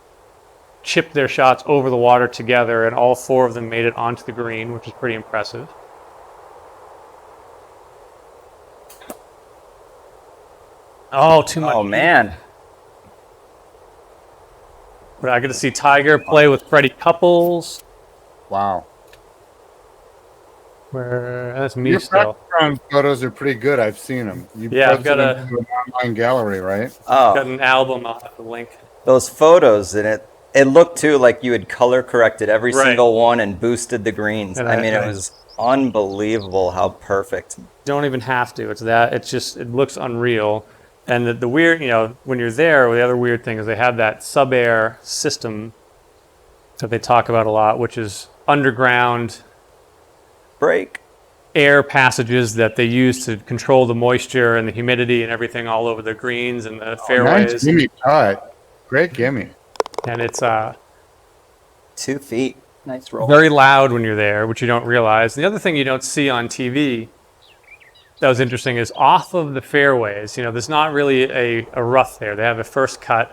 chipped their shots over the water together, and all 4 of them made it onto the green, which is pretty impressive. Oh, too much. Oh, man. But I get to see Tiger play with Freddie Couples. Wow. That's me Your still. background photos are pretty good. I've seen them. You Yeah, I've posted got them to an online gallery, right? Got Oh, an album. I'll have to link. those photos in it. It looked too like you had color corrected every Right. single one and boosted the greens. And I mean, it I- was unbelievable how perfect. Don't even have to. It looks unreal. And the weird, when you're there, the other weird thing is they have that sub-air system that they talk about a lot, which is underground Break. air passages that they use to control the moisture and the humidity and everything all over the greens and the fairways. Nice gimme cut. Great gimme. And it's 2 feet. Nice roll. very loud when you're there, which you don't realize. The other thing you don't see on TV that was interesting is off of the fairways, there's not really a rough there. They have a first cut,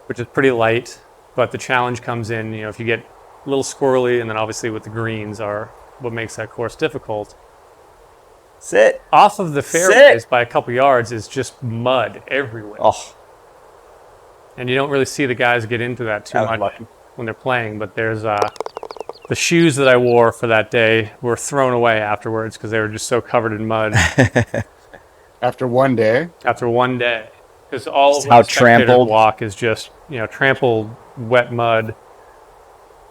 which is pretty light, but the challenge comes in, if you get a little squirrely, and then obviously with the greens are what makes that course difficult. Sit. Off of the fairways by a couple yards is just mud everywhere. Oh, And you don't really see the guys get into that too That was much lucky. when they're playing, but there's the shoes that I wore for that day were thrown away afterwards because they were just so covered in mud After one day, after one day. Because all Just of how the spectator trampled. walk is just, trampled wet mud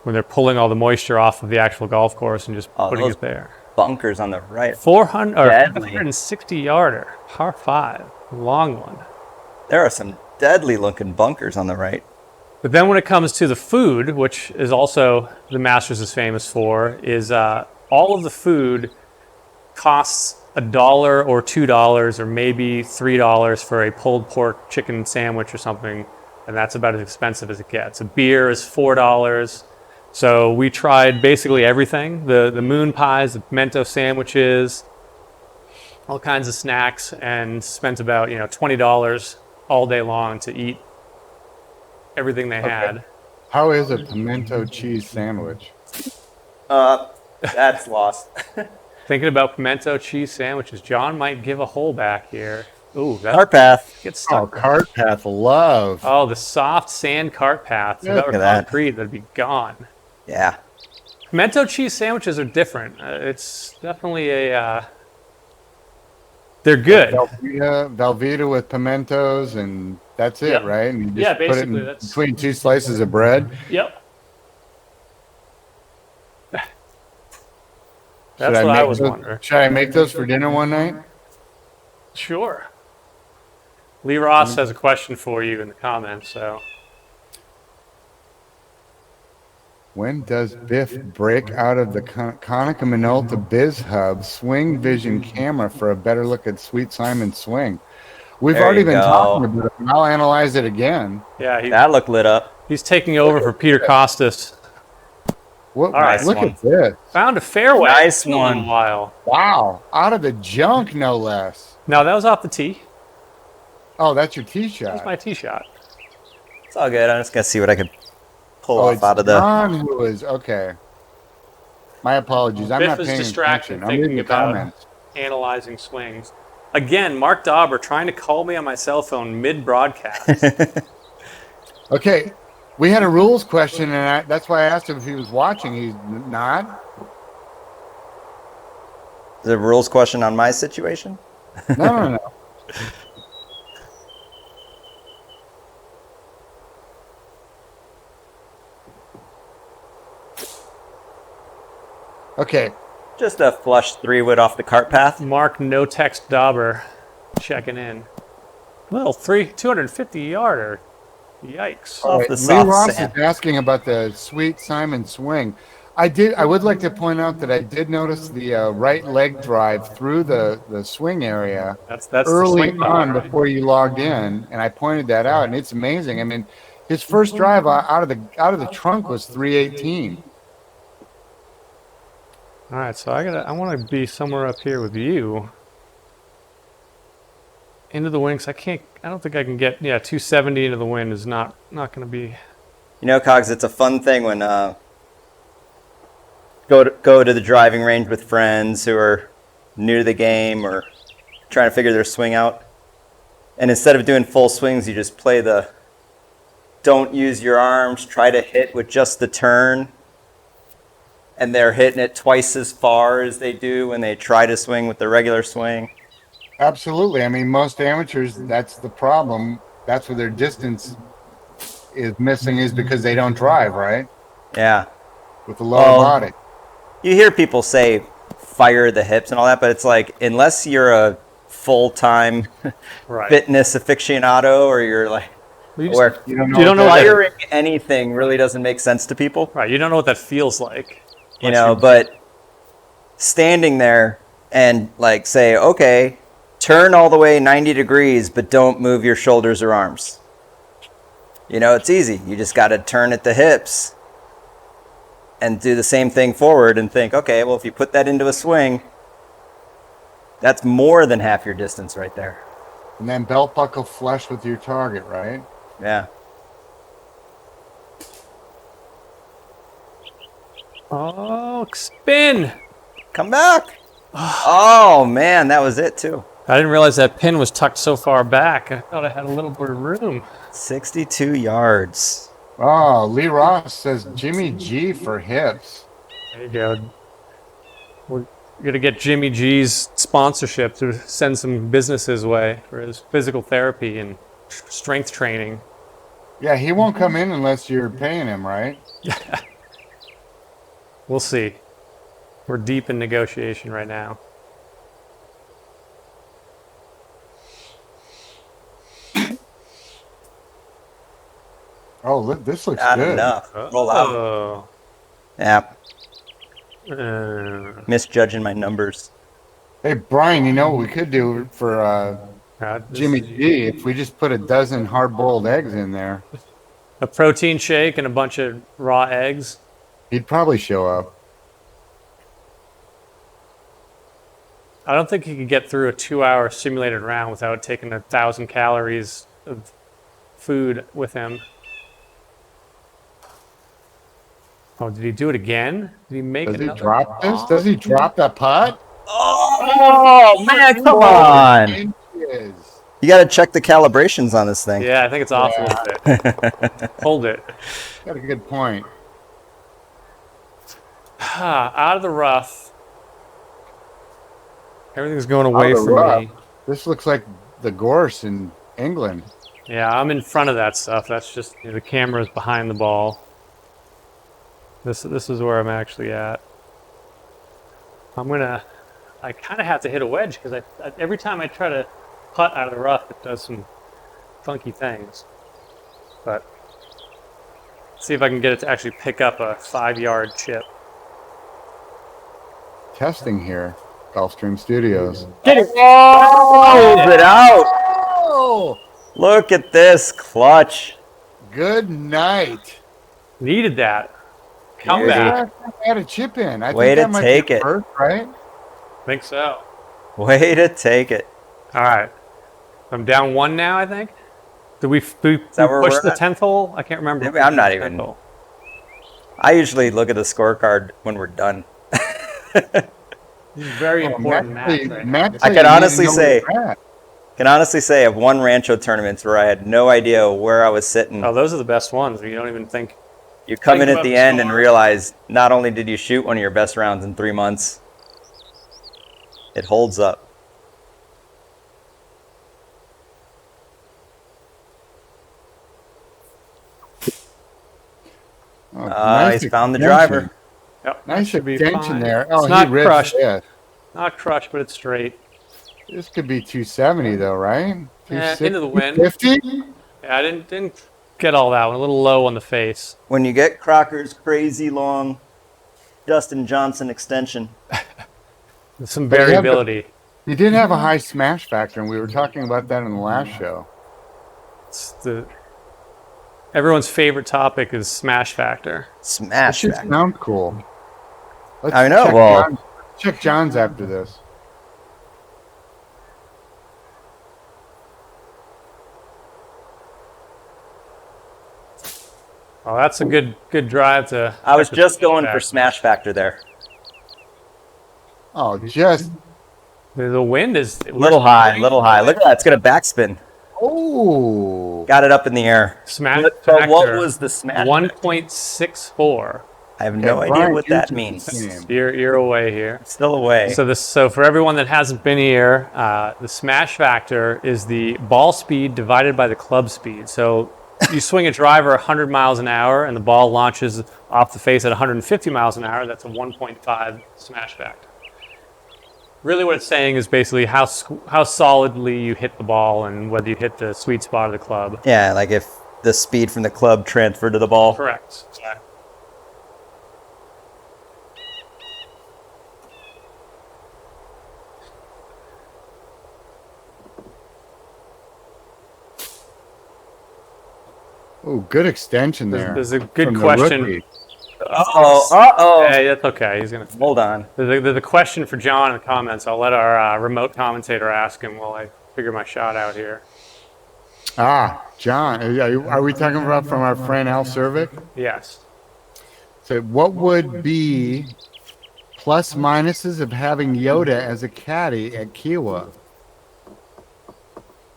when they're pulling all the moisture off of the actual golf course and just putting those- it there. bunkers on the right. 400 or Deadly. 460 yarder, par 5, long one. There are some deadly looking bunkers on the right. But then when it comes to the food, which is also the Masters is famous for, is all of the food costs $1 or $2 or maybe $3 for a pulled pork chicken sandwich or something, and that's about as expensive as it gets. A beer is $4. So we tried basically everything: the moon pies, the pimento sandwiches, all kinds of snacks, and spent about $20 all day long to eat everything they had. how is a pimento cheese sandwich? That's lost. Thinking about pimento cheese sandwiches, John might give a hole back here. Ooh, that Cart path. gets Oh, stuck. cart path love. Oh, the soft sand cart path. If that Look were at that. concrete, that'd be gone. Yeah. Pimento cheese sandwiches are different. It's definitely they're good. Velveeta with pimentos, and that's it, Yep. right? And you just Yeah, put it basically, in that's- between 2 slices of bread. Yep. Should That's what I make was those- wondering. Should I make those for dinner one night? Sure. Lee Ross has a question for you in the comments, so. When does Biff break out of the Konica Minolta Biz Hub Swing Vision camera for a better look at Sweet Simon's swing? We've There already you been go. talking about it. I'll analyze it again. Yeah, That looked lit up. he's taking over for Peter Costas. What, All right. look Nice at this. Found a fairway. Nice in a little one. while. Wow. Out of the junk, no less. No, that was off the tee. Oh, that's your tee That was shot. my tee shot. It's all good. I'm just gonna see what I can pull Oh, off it's out of the. John who is, okay. My apologies. I'm Biff not is paying distracted attention. I'm reading thinking the about comments. analyzing swings. Again, Mark Dauber trying to call me on my cell phone mid-broadcast. Okay, we had a rules question, and that's why I asked him if he was watching. He's not. The rules question on my situation. No. Okay. Just a flush 3-wood off the cart path. Mark No Text Dauber checking in. Little 250 yarder. Yikes. All Off right. the Lee soft Ross sand. is asking about the Sweet Simon swing. I would like to point out that I did notice the right leg drive through the swing area That's the early swing thought, on right? before you logged in, and I pointed that out, and it's amazing. I mean, his first drive out of the trunk was 318. All right, so I want to be somewhere up here with you. Into the wind, 'cause I don't think I can get, 270 into the wind is not going to be. You know, Cogs, it's a fun thing when go to the driving range with friends who are new to the game or trying to figure their swing out. And instead of doing full swings, you just play the don't use your arms, try to hit with just the turn. And they're hitting it twice as far as they do when they try to swing with the regular swing. Absolutely. I mean, most amateurs, that's the problem. That's where their distance is missing, is because they don't drive, right? Yeah. With the lower body. You hear people say fire the hips and all that, but it's like, unless you're a full-time Right. fitness aficionado or you're like, You where don't know what firing anything really doesn't make sense to people. Right, you don't know what that feels like. You know, but standing there and like say, okay, turn all the way 90 degrees, but don't move your shoulders or arms. You know, it's easy. You just got to turn at the hips and do the same thing forward and think, okay, well, if you put that into a swing, that's more than half your distance right there. And then belt buckle flush with your target, right? Yeah. Oh, spin! Come back. Oh, man, that was it, too. I didn't realize that pin was tucked so far back. I thought I had a little bit of room. 62 yards. Oh, Lee Ross says Jimmy G for hips. There you go. We're going to get Jimmy G's sponsorship to send some business his way for his physical therapy and strength training. Yeah, he won't come in unless you're paying him, right? We'll see. We're deep in negotiation right now. Oh, look, this looks Not good. enough. Roll out. Oh. Yeah. Uh, Misjudging my numbers. Hey, Brian, you know what we could do for Jimmy G if we just put a dozen hard-boiled eggs in there? a protein shake and a bunch of raw eggs. He'd probably show up. I don't think he could get through a 2-hour simulated round without taking 1,000 calories of food with him. Oh, did he do it again? Did he make it? Does he drop this? Does he drop that putt? Oh, man, come on. Inches. You got to check the calibrations on this thing. Yeah, I think it's off a little bit. Hold it. Got a good point. Out of the rough. Everything's going away from me. This looks like the gorse in England. Yeah, I'm in front of that stuff. That's just the camera's behind the ball. This is where I'm actually at. I kind of have to hit a wedge because every time I try to putt out of the rough, it does some funky things. But let's see if I can get it to actually pick up a 5-yard chip. Testing here, Gulfstream Studios. Get it! Move it out. Oh, Look at this clutch. good night. Needed that. Come Beauty. back. I had a chip in. I Way think to that might take be it. first, right? Think so. Way to take it. All right. I'm down 1 now, I think. Did we that where push we're the at? 10th hole? I can't remember. I'm not The even- 10th hole. I usually look at the scorecard when we're done. Very important match right now. I can honestly say I've won Rancho tournaments where I had no idea where I was sitting. Oh, those are the best ones. You don't even think. You come think in at about the the end and score. realize not only did you shoot one of your best rounds in 3 months, it holds up. Oh, nice He's found the extension. driver. Yep, that Nice should be extension fine. there. It's Oh, not he ripped crushed. this. Not crushed, but it's straight. This could be 270 though, right? Into the wind. 250? Yeah, I didn't get all that one. A little low on the face. When you get Crocker's crazy long Dustin Johnson extension. There's some But he had the- variability. He did have a high smash factor, and we were talking about that in the last show. It's everyone's favorite topic is smash factor. That Smash should back. sound cool. Let's I know, check well- John's- check John's after this. Oh, that's a good drive to. I was just going back. for smash factor there. Oh, just The wind is Little high. Look at that. It's going to backspin. oh. Got it up in the air. Smash But factor. what was the smash? 1.64. I have no Okay, idea Brian, what you're that just means. the same. You're away here. Still away. So for everyone that hasn't been here, the smash factor is the ball speed divided by the club speed. So you swing a driver 100 miles an hour and the ball launches off the face at 150 miles an hour. That's a 1.5 smash factor. Really what it's saying is basically how solidly you hit the ball and whether you hit the sweet spot of the club. Yeah, like if the speed from the club transferred to the ball. Correct. Exactly. Ooh, good extension there. There's a good from the question. rookie. Uh-oh. Hey, that's okay. He's gonna. Hold on. There's a question for John in the comments. I'll let our remote commentator ask him while I figure my shot out here. Ah, John, are we talking about from our friend Al Cervic? Yes. So what would be plus minuses of having Yoda as a caddy at Kiawah?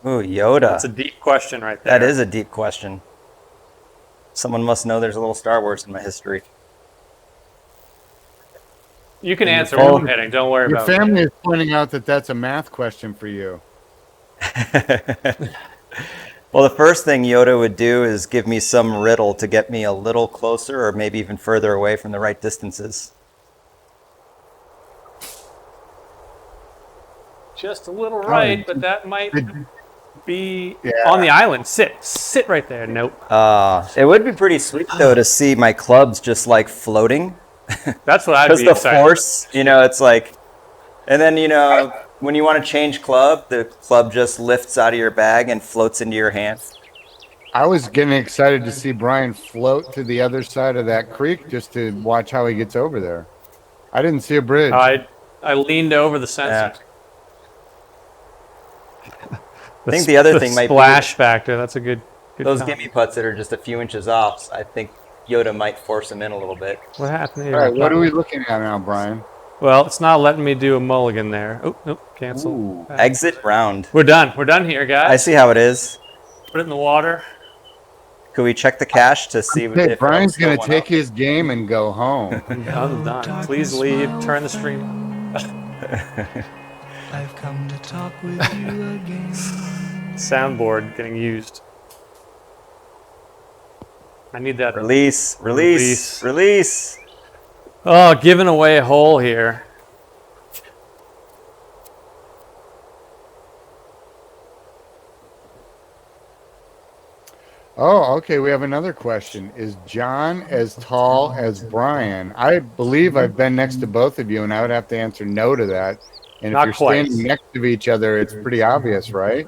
Ooh, Yoda. That's a deep question right there. That is a deep question. Someone must know there's a little Star Wars in my history. You can answer Oh, what I'm hitting. Don't worry Your about it. family is pointing out that that's a math question for you. Well, the first thing Yoda would do is give me some riddle to get me a little closer or maybe even further away from the right distances. Just a little right, but that might Did- be Yeah. on the island. Sit right there. Nope. It would be pretty sweet, though, to see my clubs just like floating. That's what I'd Because be the excited. force, it's like, and then, when you want to change club, the club just lifts out of your bag and floats into your hand. I was getting excited to see Brian float to the other side of that creek just to watch how he gets over there. I didn't see a bridge. I leaned over the sensor. I think the other thing might be splash factor. That's a good those comment. gimme putts that are just a few inches off. I think Yoda might force them in a little bit. What happened here? All right, what are we looking at now, Brian? Well, it's not letting me do a mulligan there. Oh, nope, cancel. Ooh. Exit round. We're done. We're done here, guys. I see how it is. Put it in the water. Could we check the cache to see Hey, if Brian's going going to take his game and go home. I'm done. Please leave. Turn the stream. I've come to talk with you again. Soundboard getting used. I need that. Release. Oh, giving away a hole here. Oh, okay. We have another question. Is John as tall as Brian? I believe I've been next to both of you, and I would have to answer no to that. And Not if you're quite. standing next to each other, it's pretty obvious, right?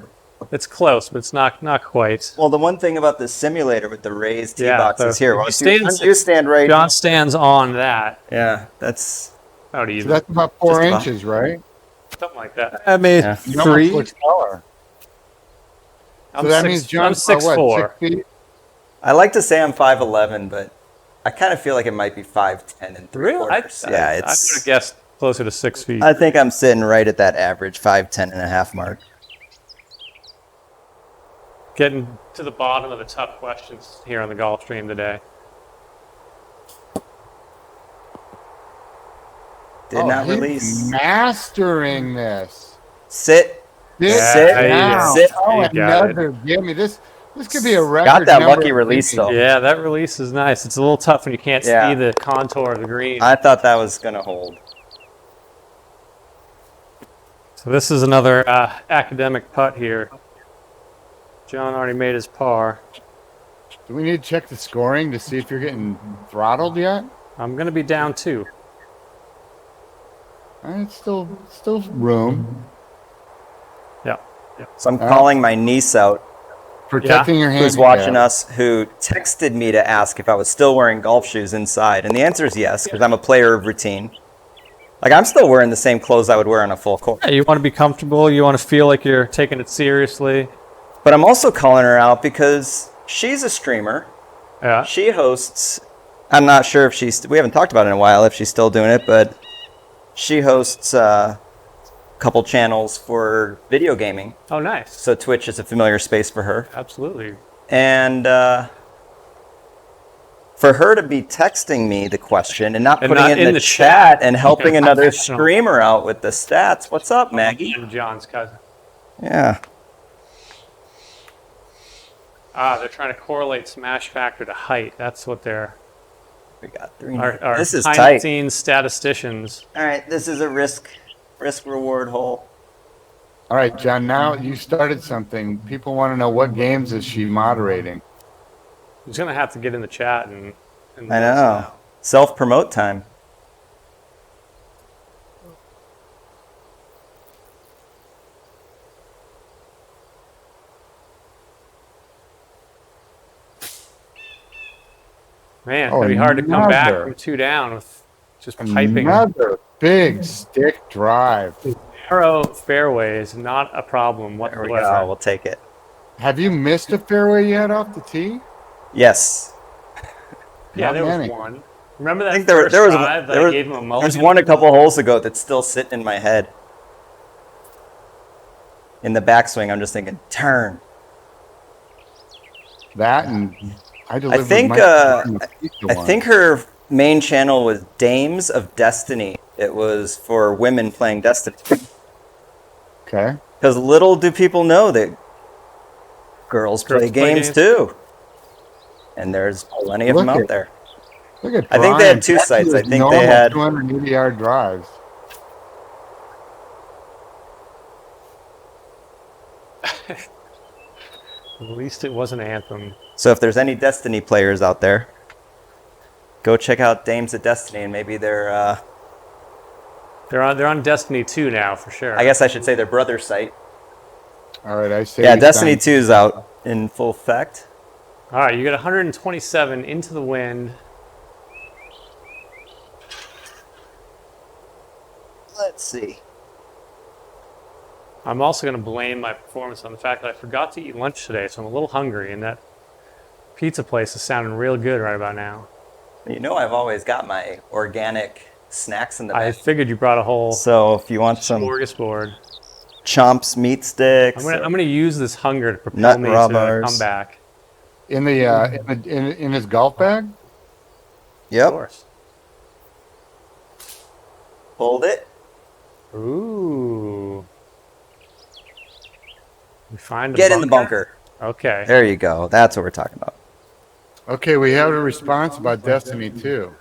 It's close, but it's not quite. Well, the one thing about this simulator with the raised tee Yeah, boxes the- here. if Well, you you stand right. John stands on that. Yeah, that's. About So even. that's about 4 Just about. inches, right? Something like that. I made Yeah. You almost three. look taller. I'm So that six- means I'm John's 6'4". 6 feet? I like to say I'm 5'11", but I kind of feel like it might be 5'10" and Really? I 3/4. would Yeah, have it's. guessed closer to 6 feet. I think I'm sitting right at that average 5'10" and a half mark. Getting to the bottom of the tough questions here on the golf stream today. Did Oh, not he's release. mastering this. Sit. Sit Sit. down. Sit. Oh, You got it. another. Give me this. This could be a record. Got that number lucky of release, innings. though. Yeah, that release is nice. It's a little tough when you can't Yeah. see the contour of the green. I thought that was going to hold. So this is another academic putt here. John already made his par. Do we need to check the scoring to see if you're getting throttled yet? I'm going to be down 2. It's still room. Yeah. So I'm calling my niece out, Protecting your hand. who's watching us, who texted me to ask if I was still wearing golf shoes inside. And the answer is yes, because I'm a player of routine. Like, I'm still wearing the same clothes I would wear on a full course. Yeah, you want to be comfortable. You want to feel like you're taking it seriously. But I'm also calling her out because she's a streamer. Yeah. She hosts, I'm not sure if we haven't talked about it in a while, if she's still doing it, but she hosts a couple channels for video gaming. Oh, nice. So Twitch is a familiar space for her. Absolutely. And for her to be texting me the question and not putting it in the chat and helping another streamer out with the stats. What's up, Maggie? I'm John's cousin. Yeah. They're trying to correlate smash factor to height. That's what they're... We got 3. Our This is behind tight. the scenes statisticians. All right, this is a risk reward hole. All right, John, now you started something. People want to know what games is she moderating? He's going to have to get in the chat and I know. Self-promote time. Man, it'd be hard to come back from 2 down with just piping. Another big stick drive. Narrow fairway is not a problem There we whatsoever. go. We'll take it. Have you missed a fairway yet off the tee? Yes. Yeah, Not there many. was one. Remember that I think there first was drive that I gave him a mulligan? there's one a couple holes ago that's still sitting in my head. In the backswing, I'm just thinking, turn. That and I I delivered think my I think her main channel was Dames of Destiny. It was for women playing Destiny. Okay. Because little do people know that girls play games too. And there's plenty of them out there. Look at I think they had Brian. 2 sites. I That's think normal they had 280-yard drives. At least it was an anthem. So if there's any Destiny players out there, go check out Dames of Destiny, and maybe they're They're on Destiny 2 now for sure. I guess I should say their brother site. All right, I say. Yeah, we Destiny sign- 2 is out in full effect. All right, you got 127 into the wind. Let's see. I'm also going to blame my performance on the fact that I forgot to eat lunch today, so I'm a little hungry, and that pizza place is sounding real good right about now. You know I've always got my organic snacks in the I back. figured you brought a whole So if you want some smorgasbord. Chomps meat sticks, I'm gonna use this hunger to propel Nut me raw to bars. come back. in his golf bag. Of yep, course. hold it. Ooh. We find a Get in the bunker. Okay. There you go. That's what we're talking about. Okay, we have a response about Destiny 2.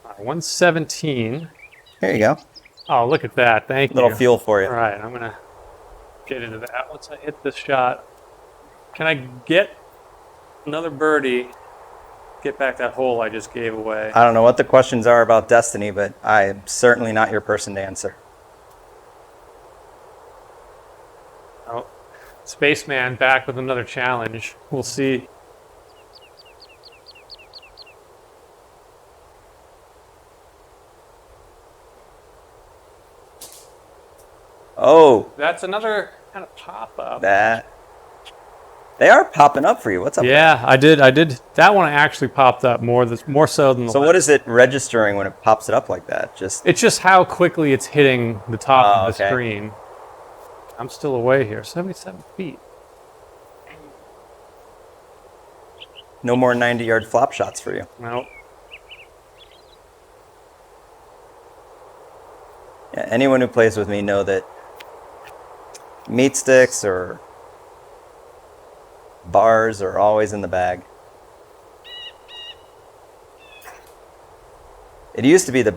All right, 117. Here you go. Oh, look at that. Thank you. Little fuel for you. All right, I'm going to get into that. Once I hit this shot, can I get another birdie, get back that hole I just gave away? I don't know what the questions are about Destiny, but I'm certainly not your person to answer. Oh, Spaceman back with another challenge. We'll see. Oh, That's another kind of pop-up. that. They are popping up for you. What's up? Yeah, I did. That one actually popped up more so than the So last. what is it registering when it pops it up like that? Just It's just how quickly it's hitting the top Oh, of the okay. screen. I'm still away here. 77 feet. no more 90-yard flop shots for you. Nope. Yeah, anyone who plays with me know that Meat sticks or bars are always in the bag. It used to be the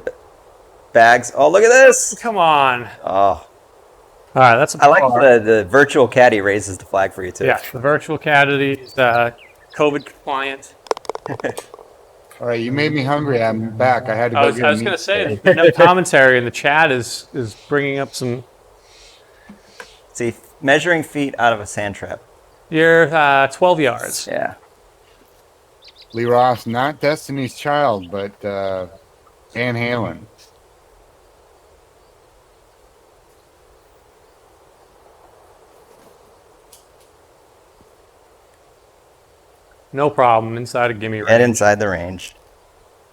bags. Oh, look at this! Come on. Oh, All right, that's a I like par. the virtual caddy raises the flag for you too. Yeah, the virtual caddy is COVID compliant. All right, you made me hungry. I'm back. I had to I go was get a going to meat say, steak. no commentary in the chat is bringing up some. See, measuring feet out of a sand trap. You're 12 yards. Yeah. Lee Ross, not Destiny's Child, but Van Halen. No problem. Inside a gimme range. Head inside the range.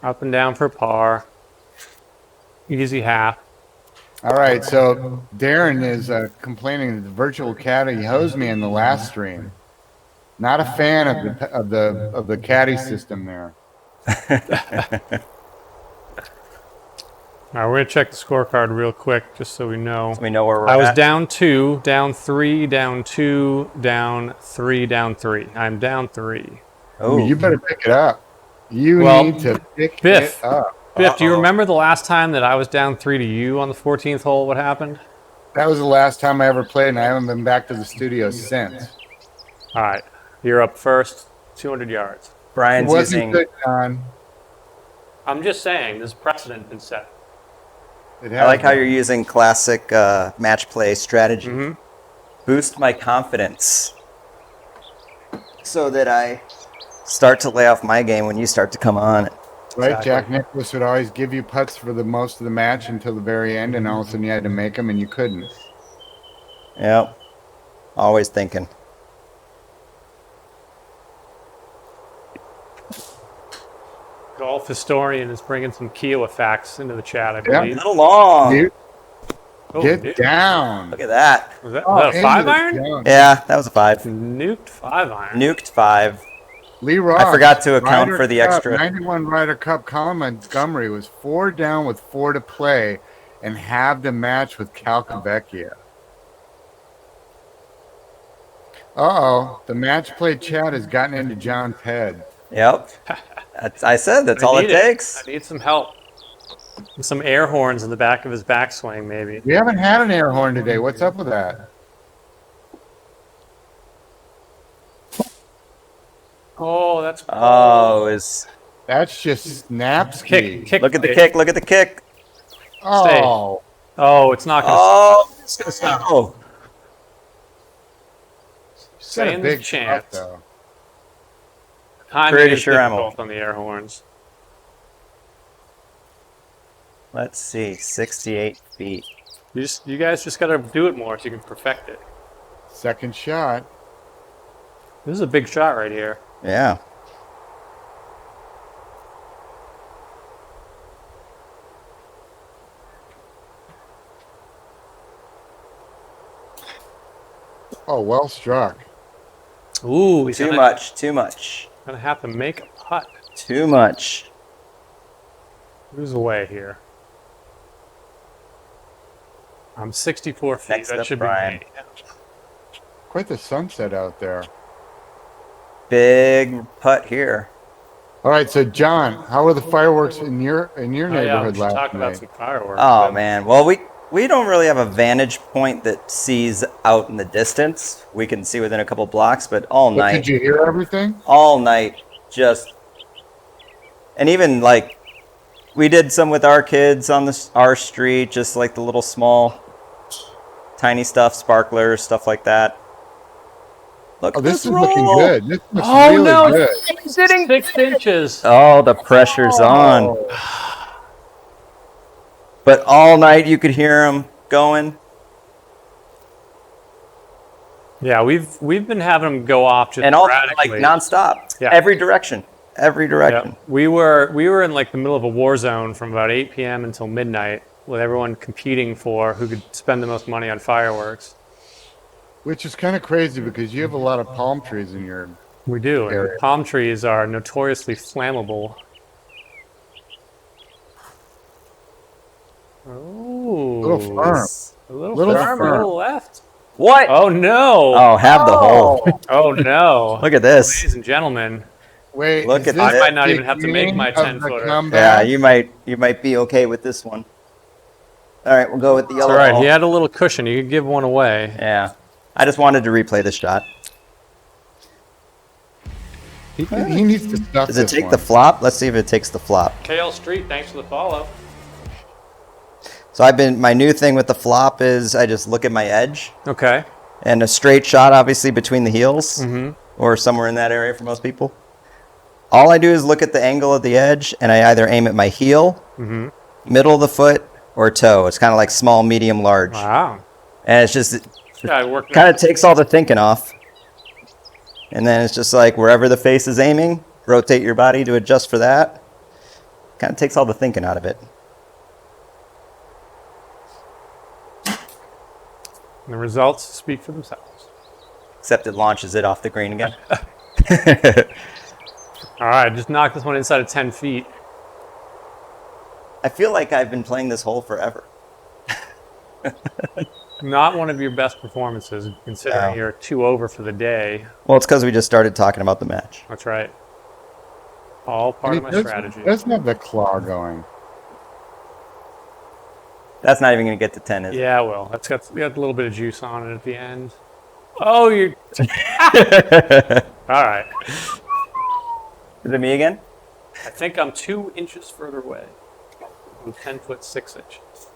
Up and down for par. Easy half. All right, so Darren is complaining that the virtual caddy hosed me in the last stream. Not a fan of the caddy system there. All right, we're going to check the scorecard real quick just so we know. So we know where we're I was at. down 2, down 3, down 2, down 3, down 3. I'm down 3. Oh, You better pick it up. You Well, need to pick Biff. it up. Biff, do you Uh-oh. remember the last time that I was down 3 to you on the 14th hole? What happened? That was the last time I ever played, and I haven't been back to the studio since. All right, you're up first, 200 yards. It Brian's wasn't using. good, John. I'm just saying, there's precedent been set. I like how you're using classic match play strategy. Mm-hmm. Boost my confidence so that I start to lay off my game when you start to come on. Right, Exactly. Jack Nicklaus would always give you putts for the most of the match until the very end, and all of a sudden you had to make them, and you couldn't. Yep. Always thinking. Golf historian is bringing some Kiawah facts into the chat, I Yeah. believe. A little long. Dude, Oh, get dude. down. Look at that. Was that Oh, a 5 into the iron? zone. Yeah, that was a 5. Nuked 5 iron. Nuked 5. Lee Ross. I forgot to account Ryder for the Cup, extra. 91 Ryder Cup. Colin Montgomery was 4 down with 4 to play and halved the match with Cal Quebecia. Uh-oh. The match play chat has gotten into John's head. Yep. I said that's all it need takes. I need some help. Some air horns in the back of his backswing, maybe. We haven't had an air horn today. What's up with that? Oh, that's Oh, is That's just Snapsky. kick. look at the play. kick. Look at the kick. Oh. Oh, it's not going to Oh, it's gonna stop. Oh, It's got a Saying big there's a chance. putt, though. Timing Pretty is sure I'm difficult on the air horns. let's see, 68 feet. You guys just got to do it more so you can perfect it. Second shot. This is a big shot right here. Yeah. Oh, well struck. Ooh, he's Too gonna, much. Too much. gonna have to make a putt. Too much. Who's away here? I'm 64 feet. Next that up, should Brian. be me. Quite the sunset out there. Big putt here. All right, so John, how were the fireworks in your Oh, yeah, we neighborhood should last talk about night? some fireworks. Oh but- man. Well, we don't really have a vantage point that sees out in the distance. We can see within a couple blocks, but all But night, did you hear everything? all night, just, and even like, we did some with our kids on our street, just like the little small, tiny stuff, sparklers, stuff like that. Look Oh, at this this is roll. looking good. This looks Oh, really no, good. it's sitting 6 inches. Oh, the pressure's on. Oh, But all night you could hear them going. Yeah, we've been having them go off just And all like sporadically. nonstop. Yeah. Every direction. Every Yeah. direction. We were in like the middle of a war zone from about 8 p.m. until midnight, with everyone competing for who could spend the most money on fireworks. which is kind of crazy because you have a lot of palm trees in your. We do, and Area. palm trees are notoriously flammable. Oh, Little firm. a little Little firm, a firm. little left. What? Oh no! Oh, have the hole. Oh no! Look at this. Ladies and gentlemen, Wait, Look is at this this. I might not the even have to make my king of the 10-footer. Yeah, comeback? you might be okay with this one. All right, we'll go with the It's yellow all right. ball. He had a little cushion. You could give one away. Yeah. I just wanted to replay the shot. He needs to stuff Does it this take one. the flop? Let's see if it takes the flop. KL Street, thanks for the follow. So my new thing with the flop is I just look at my edge Okay. and a straight shot, obviously, between the heels Mm-hmm. or somewhere in that area for most people. All I do is look at the angle of the edge and I either aim at my heel, Mm-hmm. middle of the foot, or toe. It's kind of like small, medium, large. Wow. And it's just, Yeah, it worked. kind of takes all the thinking off. And then it's just like wherever the face is aiming, rotate your body to adjust for that. Kind of takes all the thinking out of it. And the results speak for themselves. Except it launches it off the green again. All right, just knock this one inside of 10 feet. I feel like I've been playing this hole forever. Not one of your best performances, considering No. you're 2 over for the day. Well, it's because we just started talking about the match. That's right. All part of my strategy. Doesn't have the claw going. That's not even going to get to 10, is it? Yeah, well, that's got a little bit of juice on it at the end. Oh, you. All right. Is it me again? I think I'm 2 inches further away. I'm 10 foot 6 inches.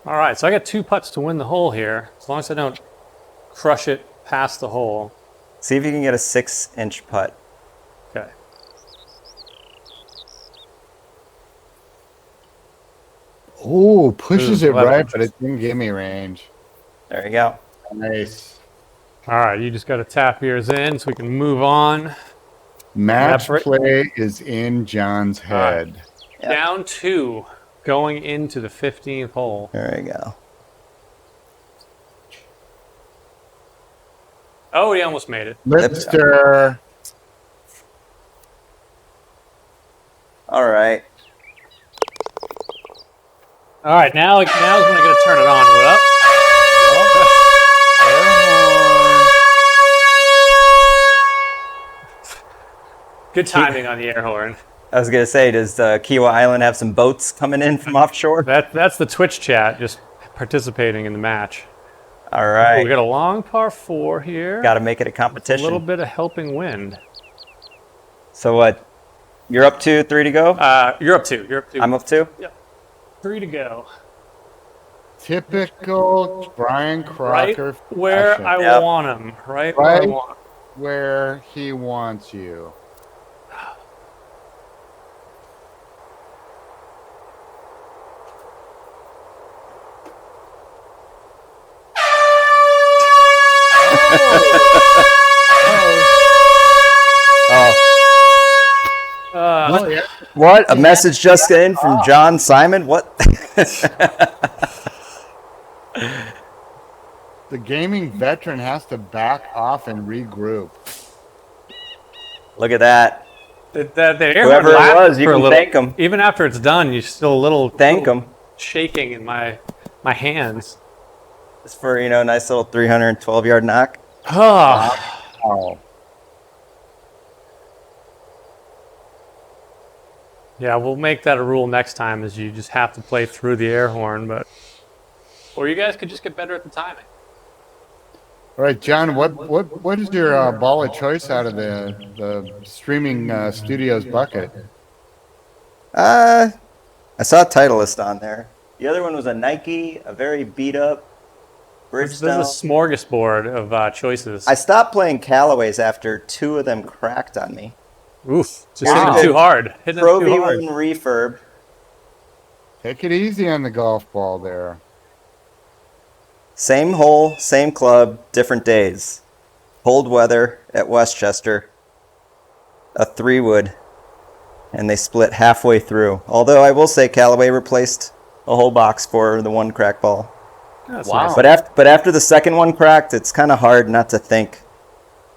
All right, so I got 2 putts to win the hole here, as long as I don't crush it past the hole. See if you can get a 6-inch putt. Okay. Oh, pushes Ooh, it 11 right, inches. but it didn't give me range. There you go. Nice. All right, you just got to tap yours in so we can move on. Match That's right. play is in John's head. Yep. Down 2, going into the 15th hole. There you go. Oh, he almost made it. Lipster. All right. All right, now's when I'm going to turn it on. What up? Good timing on the air horn. I was going to say, does Kiawah Island have some boats coming in from offshore? That's the Twitch chat just participating in the match. All We right. got a long par 4 here. Got to make it a A competition. little bit of helping wind. So what? You're up 2, 3 to go? You're up 2. You're up 2. I'm up 2? 3 to go. Typical Brian Right Crocker. where fashion. I Yep. want him. Right where I Right. want him. Where he wants you. Oh. Uh, Oh, yeah. What? A message just in from John Simon? What? The gaming veteran has to back off and regroup. Look at that. the air Whoever horn it lasts was, you for a can little. thank him. Even after it's done, you're still a little Thank little him. shaking in my hands. It's for, a nice little 312-yard knock. Oh, Oh. yeah, we'll make that a rule next time. Is you just have to play through the air horn, or you guys could just get better at the timing. All right, John. What is your ball of choice out of the streaming studios bucket? I saw a Titleist on there. The other one was a Nike, a very beat up This is a Bridgestone. smorgasbord of choices. I stopped playing Callaways after 2 of them cracked on me. Oof, just Wow. hitting it too hard. Hitting it Pro too hard. V1 refurb. Take it easy on the golf ball there. Same hole, same club, different days. Cold weather at Westchester. A 3-wood. And they split halfway through. Although I will say Callaway replaced a whole box for the one crack ball. That's Wow. nice. But after the second one cracked, it's kind of hard not to think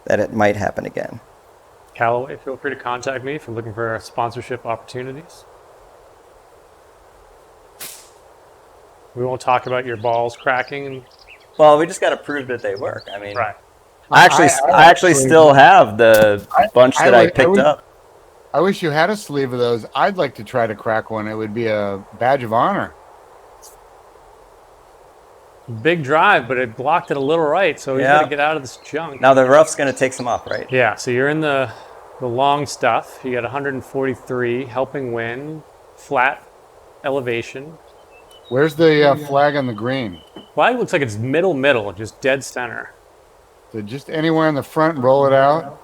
that it might happen again. Callaway, feel free to contact me if you're looking for sponsorship opportunities. We won't talk about your balls cracking. And, Well, we just got to prove that they work. I mean, right. I actually still have the bunch that I picked up. I wish you had a sleeve of those. I'd like to try to crack one. It would be a badge of honor. Big drive, but it blocked it a little right, so we got to get out of this junk. Now the rough's going to take some off, right? Yeah, so you're in the long stuff. You got 143, helping wind, flat elevation. Where's the flag on the green? Flag looks like it's middle, just dead center. So just anywhere in the front, roll it out.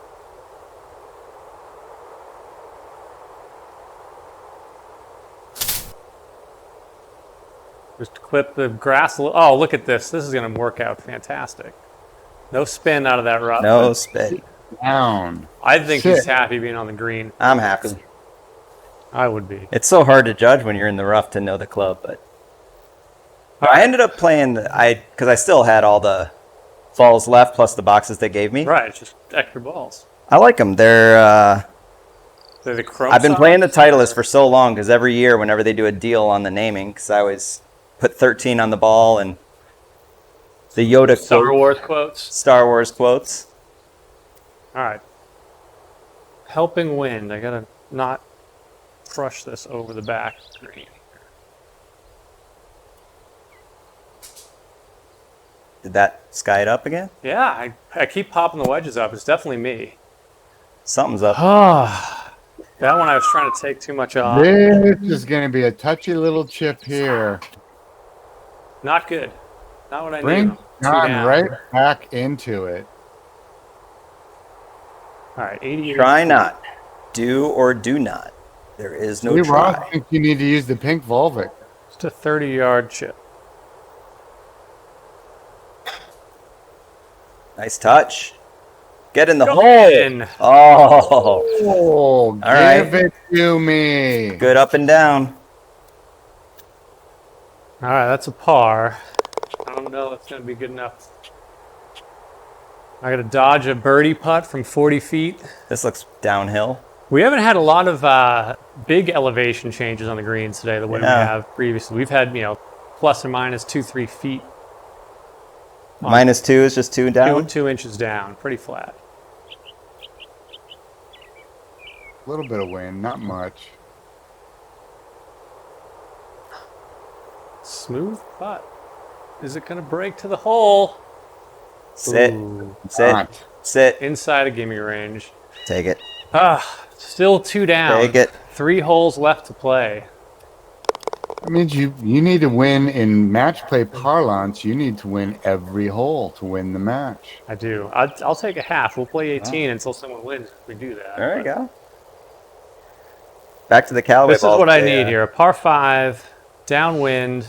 Just clip the grass a little. Oh, look at this. This is going to work out fantastic. No spin out of that rough. No spin. Down. I think he's happy being on the green. I'm happy. I would be. It's so hard to judge when you're in the rough to know the club, but I ended up playing because I still had all the balls left plus the boxes they gave me. Right, it's just extra balls. I like them. They're the chrome. I've been playing the Titleist for so long because every year whenever they do a deal on the naming, because I always put 13 on the ball and the Yoda Star Wars quotes. Star Wars quotes. All right. Helping wind. I gotta not crush this over the back green. Did that sky it up again? Yeah, I keep popping the wedges up. It's definitely me. Something's up. That one I was trying to take too much off. This is going to be a touchy little chip here. Not good. Not what I Bring need. John right back into it. All right, 88. Try not. Do or do not. There is no try. Ross thinks you need to use the pink Volvic. Just a 30-yard chip. Nice touch. Get in the hole. In. Oh. Oh, give right. it to me. Good up and down. All right, that's a par. I don't know if it's going to be good enough. I got to dodge a birdie putt from 40 feet. This looks downhill. We haven't had a lot of big elevation changes on the greens today the way we have previously. We've had, plus or minus 2-3 feet. -2 is just 2 down? 2 inches down. Pretty flat. A little bit of wind, not much. Smooth putt. Is it going to break to the hole? Sit. Ooh. Sit. Sit. Inside of gimme range. Take it. Still 2 down. Take it. 3 holes left to play. That means you need to win in match play parlance. You need to win every hole to win the match. I do. I'll take a half. We'll play 18 until someone wins if we do that. There you go. Back to the Callaway This ball. is what I need here. A par 5, downwind.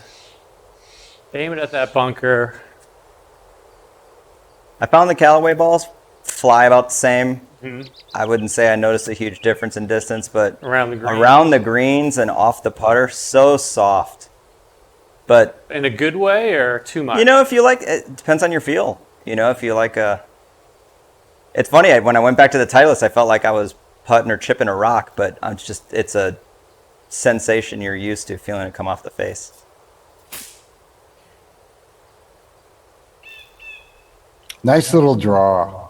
Aim it at that bunker. I found the Callaway balls fly about the same. Mm-hmm. I wouldn't say I noticed a huge difference in distance, but Around the green. around the greens and off the putter, so soft. But in a good way or too much? if you like, it depends on your feel. If you like it's funny, when I went back to the Titleist, I felt like I was putting or chipping a rock, but it's a sensation you're used to feeling it come off the face. Nice little draw.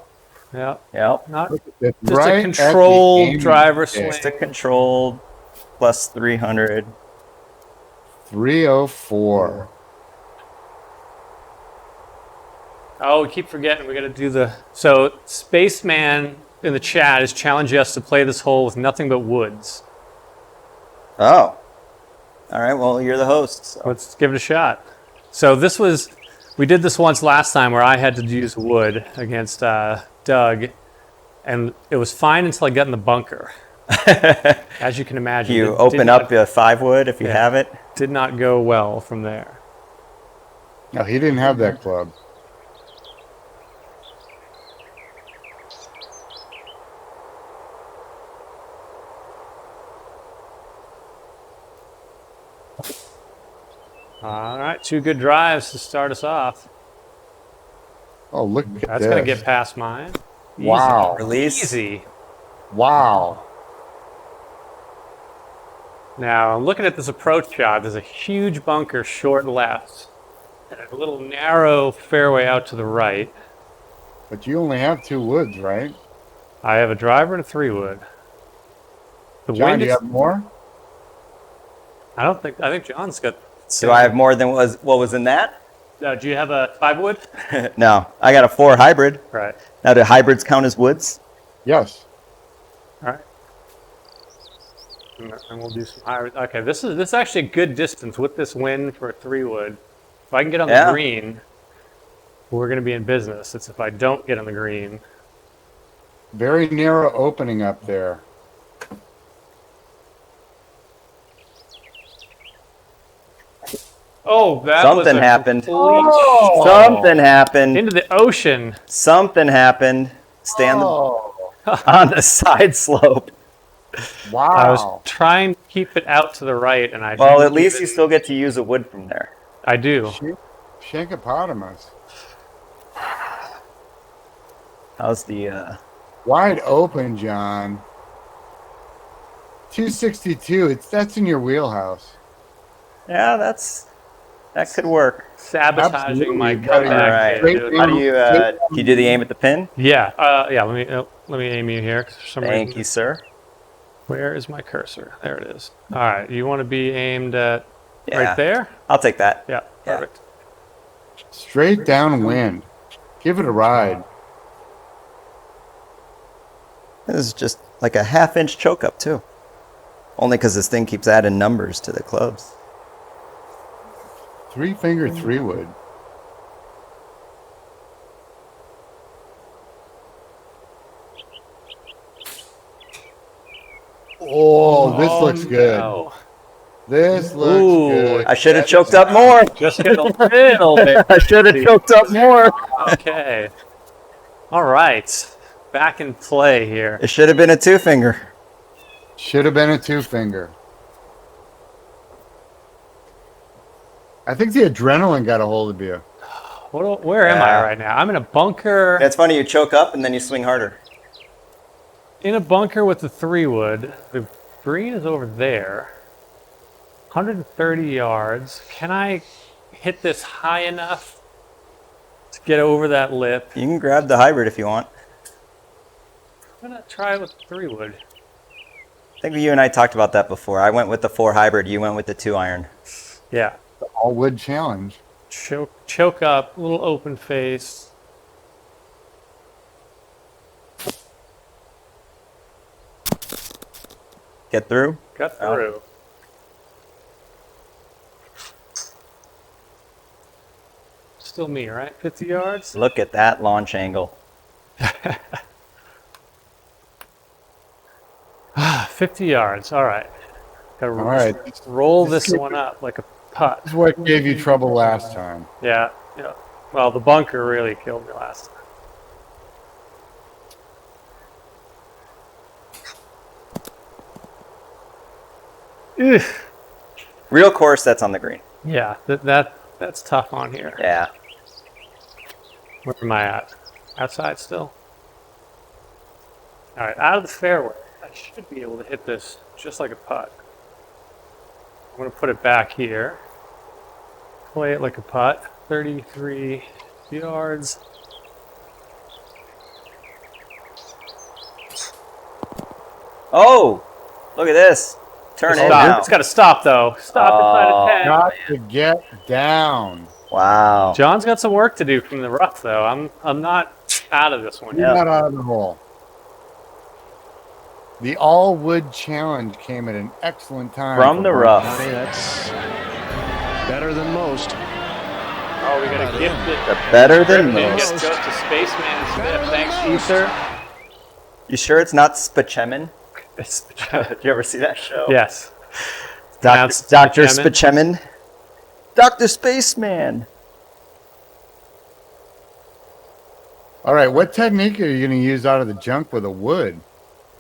Yep. Yep. Not It's just right a at the controlled aim driver stick. swing. Just a controlled plus 300. 304. Oh, we keep forgetting. We got to do the. So, Spaceman in the chat is challenging us to play this hole with nothing but woods. Oh. All right. Well, you're the host. So. Let's give it a shot. So we did this once last time where I had to use wood against Doug, and it was fine until I got in the bunker. As you can imagine. You open up a 5-wood if you have it. Did not go well from there. No, he didn't have that club. All right, 2 good drives to start us off. Oh, look at That's this. going to get past mine. Easy. Wow. Release. Easy. Wow. Now, I'm looking at this approach shot. There's a huge bunker short left and a little narrow fairway out to the right. But you only have 2 woods, right? I have a driver and a 3-wood. The John, wind do you is, have more? I think John's got. Do I have more than what was in that? Do you have a 5-wood? No, I got a 4 hybrid. Right. Now, do hybrids count as woods? Yes. All right. And we'll do some higher. Okay, this is actually a good distance with this wind for a 3-wood. If I can get on the green, we're going to be in business. It's if I don't get on the green. Very narrow opening up there. Oh, that Something was a happened. complete Something happened. into the ocean. Something happened. Stay on the side slope. Wow. I was trying to keep it out to the right, and I. Well, didn't at least keep you it- still get to use a wood from there. I do. Shankopotamus. How's the? Wide open, John. 262. That's in your wheelhouse. Yeah, that could work. Sabotaging my Absolutely. All comeback. right. dude. How do you do the aim at the pin? Yeah. Yeah. Let me aim you here. 'Cause for some Thank reason- you, sir. Where is my cursor? There it is. All right. You want to be aimed at Yeah. right there? I'll take that. Yeah. Yeah. Perfect. Straight downwind. Give it a ride. This is just like a 1/2-inch choke up too. Only because this thing keeps adding numbers to the clubs. 3-finger 3-wood. Oh, this looks good. No. This looks Ooh, good. I should have choked up more. Just get a little bit. I should have choked up more. Okay. All right. Back in play here. It should have been a 2-finger. Should have been a 2-finger. I think the adrenaline got a hold of you. Where am I Yeah. right now? I'm in a bunker. That's funny. You choke up and then you swing harder. In a bunker with the 3-wood. The green is over there. 130 yards. Can I hit this high enough to get over that lip? You can grab the hybrid if you want. I'm gonna try with the 3-wood. I think you and I talked about that before. I went with the 4 hybrid. You went with the 2-iron. Yeah. The all-wood challenge. Choke up, little open face. Get through. Got Oh. through. Still me, right? 50 yards? Look at that launch angle. 50 yards. All right. Gotta All right. roll this one up like a putt. This is what gave you trouble last time. Yeah. Yeah. Well, the bunker really killed me last time. Ugh. Real course, that's on the green. Yeah, that's tough on here. Yeah. Where am I at? Outside still? All right, out of the fairway. I should be able to hit this just like a putt. I'm going to put it back here. Play it like a putt. 33 yards. Oh, look at this. Turn it Stop. now. It's got to stop, though. Stop inside of 10. Got to get down. Wow. John's got some work to do from the rough, though. I'm not out of this one You're yet. not out of the hole. The all-wood challenge came at an excellent time. From for the Brian. rough. Johnny, that's better than most. Oh, we got to gift it. The better than Didn't most. get goes to Spaceman Smith. Thanks, Ether. You sure it's not Spachemin? Did you ever see that show? Yes. Dr. Pronounced Spachemin. Dr. Spaceman. All right, what technique are you going to use out of the junk with a wood?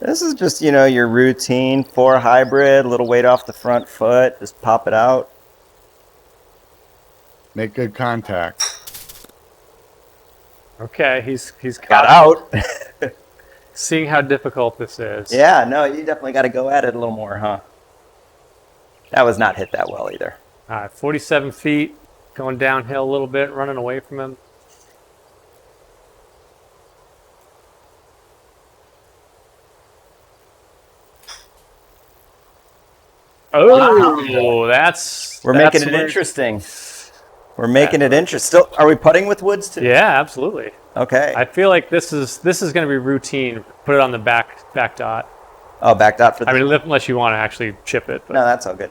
This is just, your routine 4 hybrid, a little weight off the front foot, just pop it out. Make good contact. Okay, he's Got out. seeing how difficult this is. Yeah, no, you definitely got to go at it a little more, huh? That was not hit that well either. All right, 47 feet, going downhill a little bit, running away from him. Oh, We're making it interesting. We're making it interesting. Still, are we putting with woods too? Yeah, absolutely. Okay. I feel like this is going to be routine. Put it on the back dot. Oh, back dot for the... I mean, unless you want to actually chip it. But No, that's all good.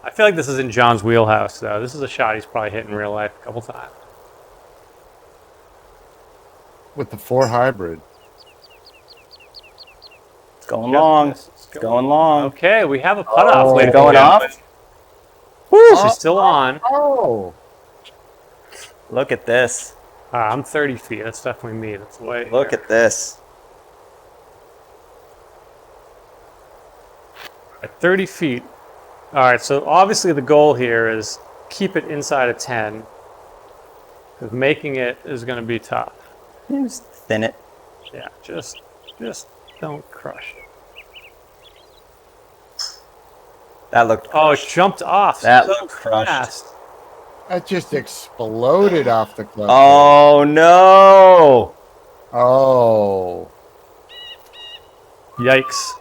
I feel like this is in John's wheelhouse, though. This is a shot he's probably hit in real life a couple times. With the 4 hybrid. It's going long. It's going long. Okay, we have a putt-off. Oh, ladies and going gentlemen. off? Woo, she's still on. Oh. Look at this. I'm 30 feet. That's definitely me. That's way. Look at this. At 30 feet. All right, so obviously the goal here is keep it inside of 10. Because making it is going to be tough. Just thin it. Yeah, just don't crush it. That looked... Oh, it jumped off. That so looked crushed. fast. That just exploded off the club. Oh, no. Oh. Yikes.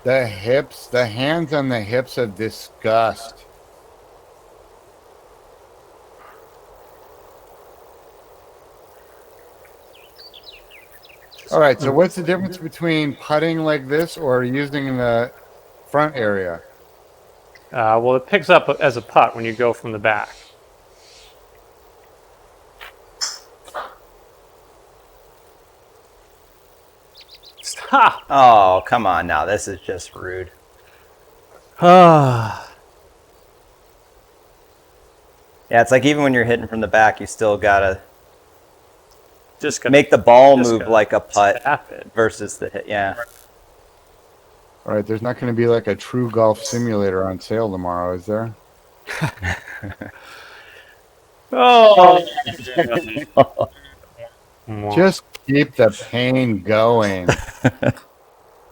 The hips, the hands on the hips of disgust. All right, so what's the difference between putting like this or using the front area? Well, it picks up as a putt when you go from the back. Stop. Oh, come on now. This is just rude. Ah. Yeah, it's like even when you're hitting from the back, you still gotta Just gonna make the ball just move gotta like a putt tap it. versus the hit. Yeah. All right, there's not going to be like a true golf simulator on sale tomorrow, is there? Oh. Just keep the pain going. The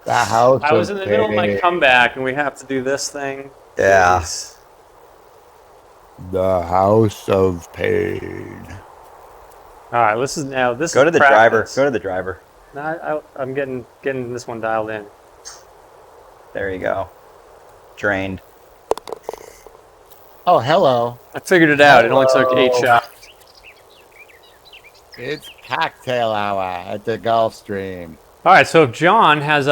house I was in of the middle of my pain. comeback, and we have to do this thing. Yeah. Jeez. The house of pain. All right, this is Go to the driver. practice. Go to the driver. No, I'm getting this one dialed in. There you go. Drained. Oh, hello. I figured it out. It only took 8 shots. It's cocktail hour at the Gulf Stream. All right, so John has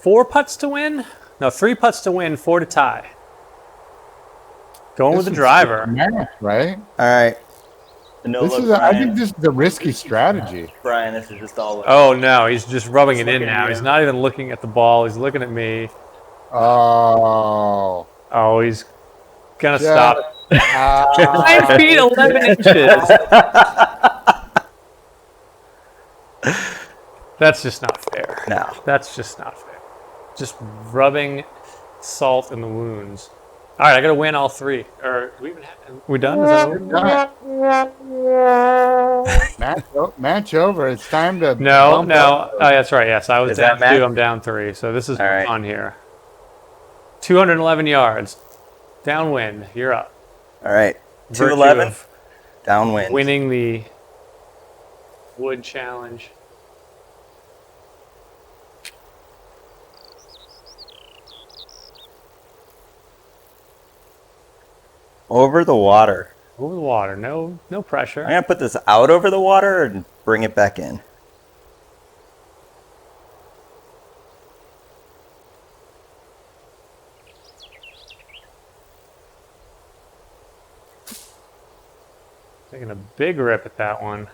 4 putts to win. No, 3 putts to win, 4 to tie. Going with the driver. Match, right? All right. No, This is I think this is a risky strategy. Brian, this is just all... Oh no, he's just rubbing it in now. He's not even looking at the ball. He's looking at me. Oh. Oh, he's gonna Yeah. stop. 9 feet 11 inches. That's just not fair. No. That's just not fair. Just rubbing salt in the wounds. All right, I gotta win all 3. Or we done? Is that over? Match over. It's time to No. bump up. Oh, that's right. Yes, I was Is down that Matt? 2. I'm down 3. So this is All right. on here. 211 yards. Downwind. You're up. All right. Virtue 211. of Downwind. winning the wood challenge. Over the water. Over the water. No pressure. I'm going to put this out over the water and bring it back in. Taking a big rip at that one.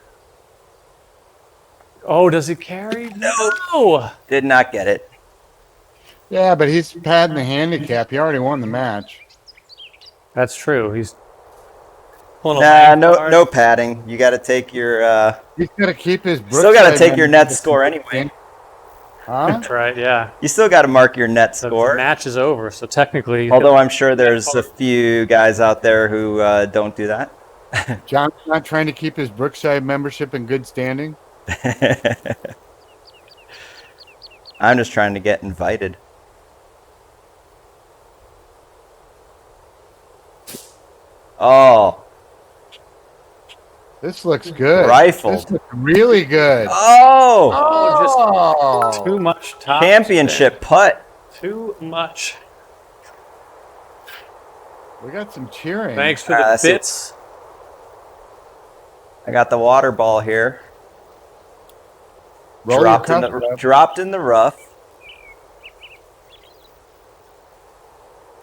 Oh, does he carry? No. Did not get it. Yeah, but he's padding the handicap. He already won the match. That's true. He's pulling a Nah, line no, card. no padding. You got to take your. He's got to keep his. Still got to Brookside take your net membership. score anyway. Huh? That's right. Yeah. You still got to mark your net The score. match is over, so technically. Although I'm sure there's a few guys out there who don't do that. John's not trying to keep his Brookside membership in good standing. I'm just trying to get invited. Oh, This looks good. Rifled. This looks really good. oh, Oh, Too much top championship putt. spin. Too much. we got some cheering. Thanks for the That's it. bits. I got the water ball here. Roll your cup up. Dropped in the rough.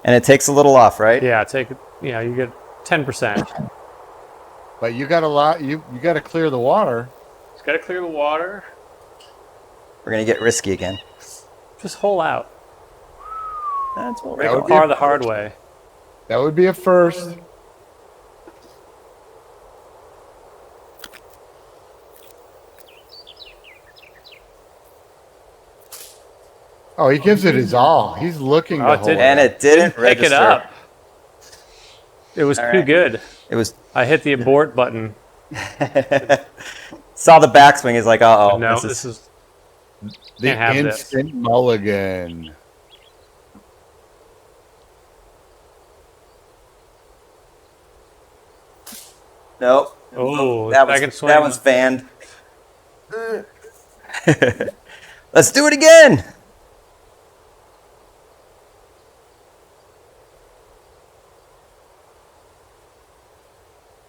And it takes a little off, right? Yeah, you get 10%. But you got a lot. You got to clear the water. Just got to clear the water. We're gonna get risky again. Just hole out. That's what Make That a would be par a the hard way. That would be a first. Oh, he gives it his all. He's looking Oh, to it hold didn't- And it didn't Pick register. it up. It was All too right. good. It was I hit the abort button. saw the backswing. He's like, uh-oh. No, this is the Can't have this. instant mulligan. Nope. oh, That second was swing. that one's fanned. Let's do it again.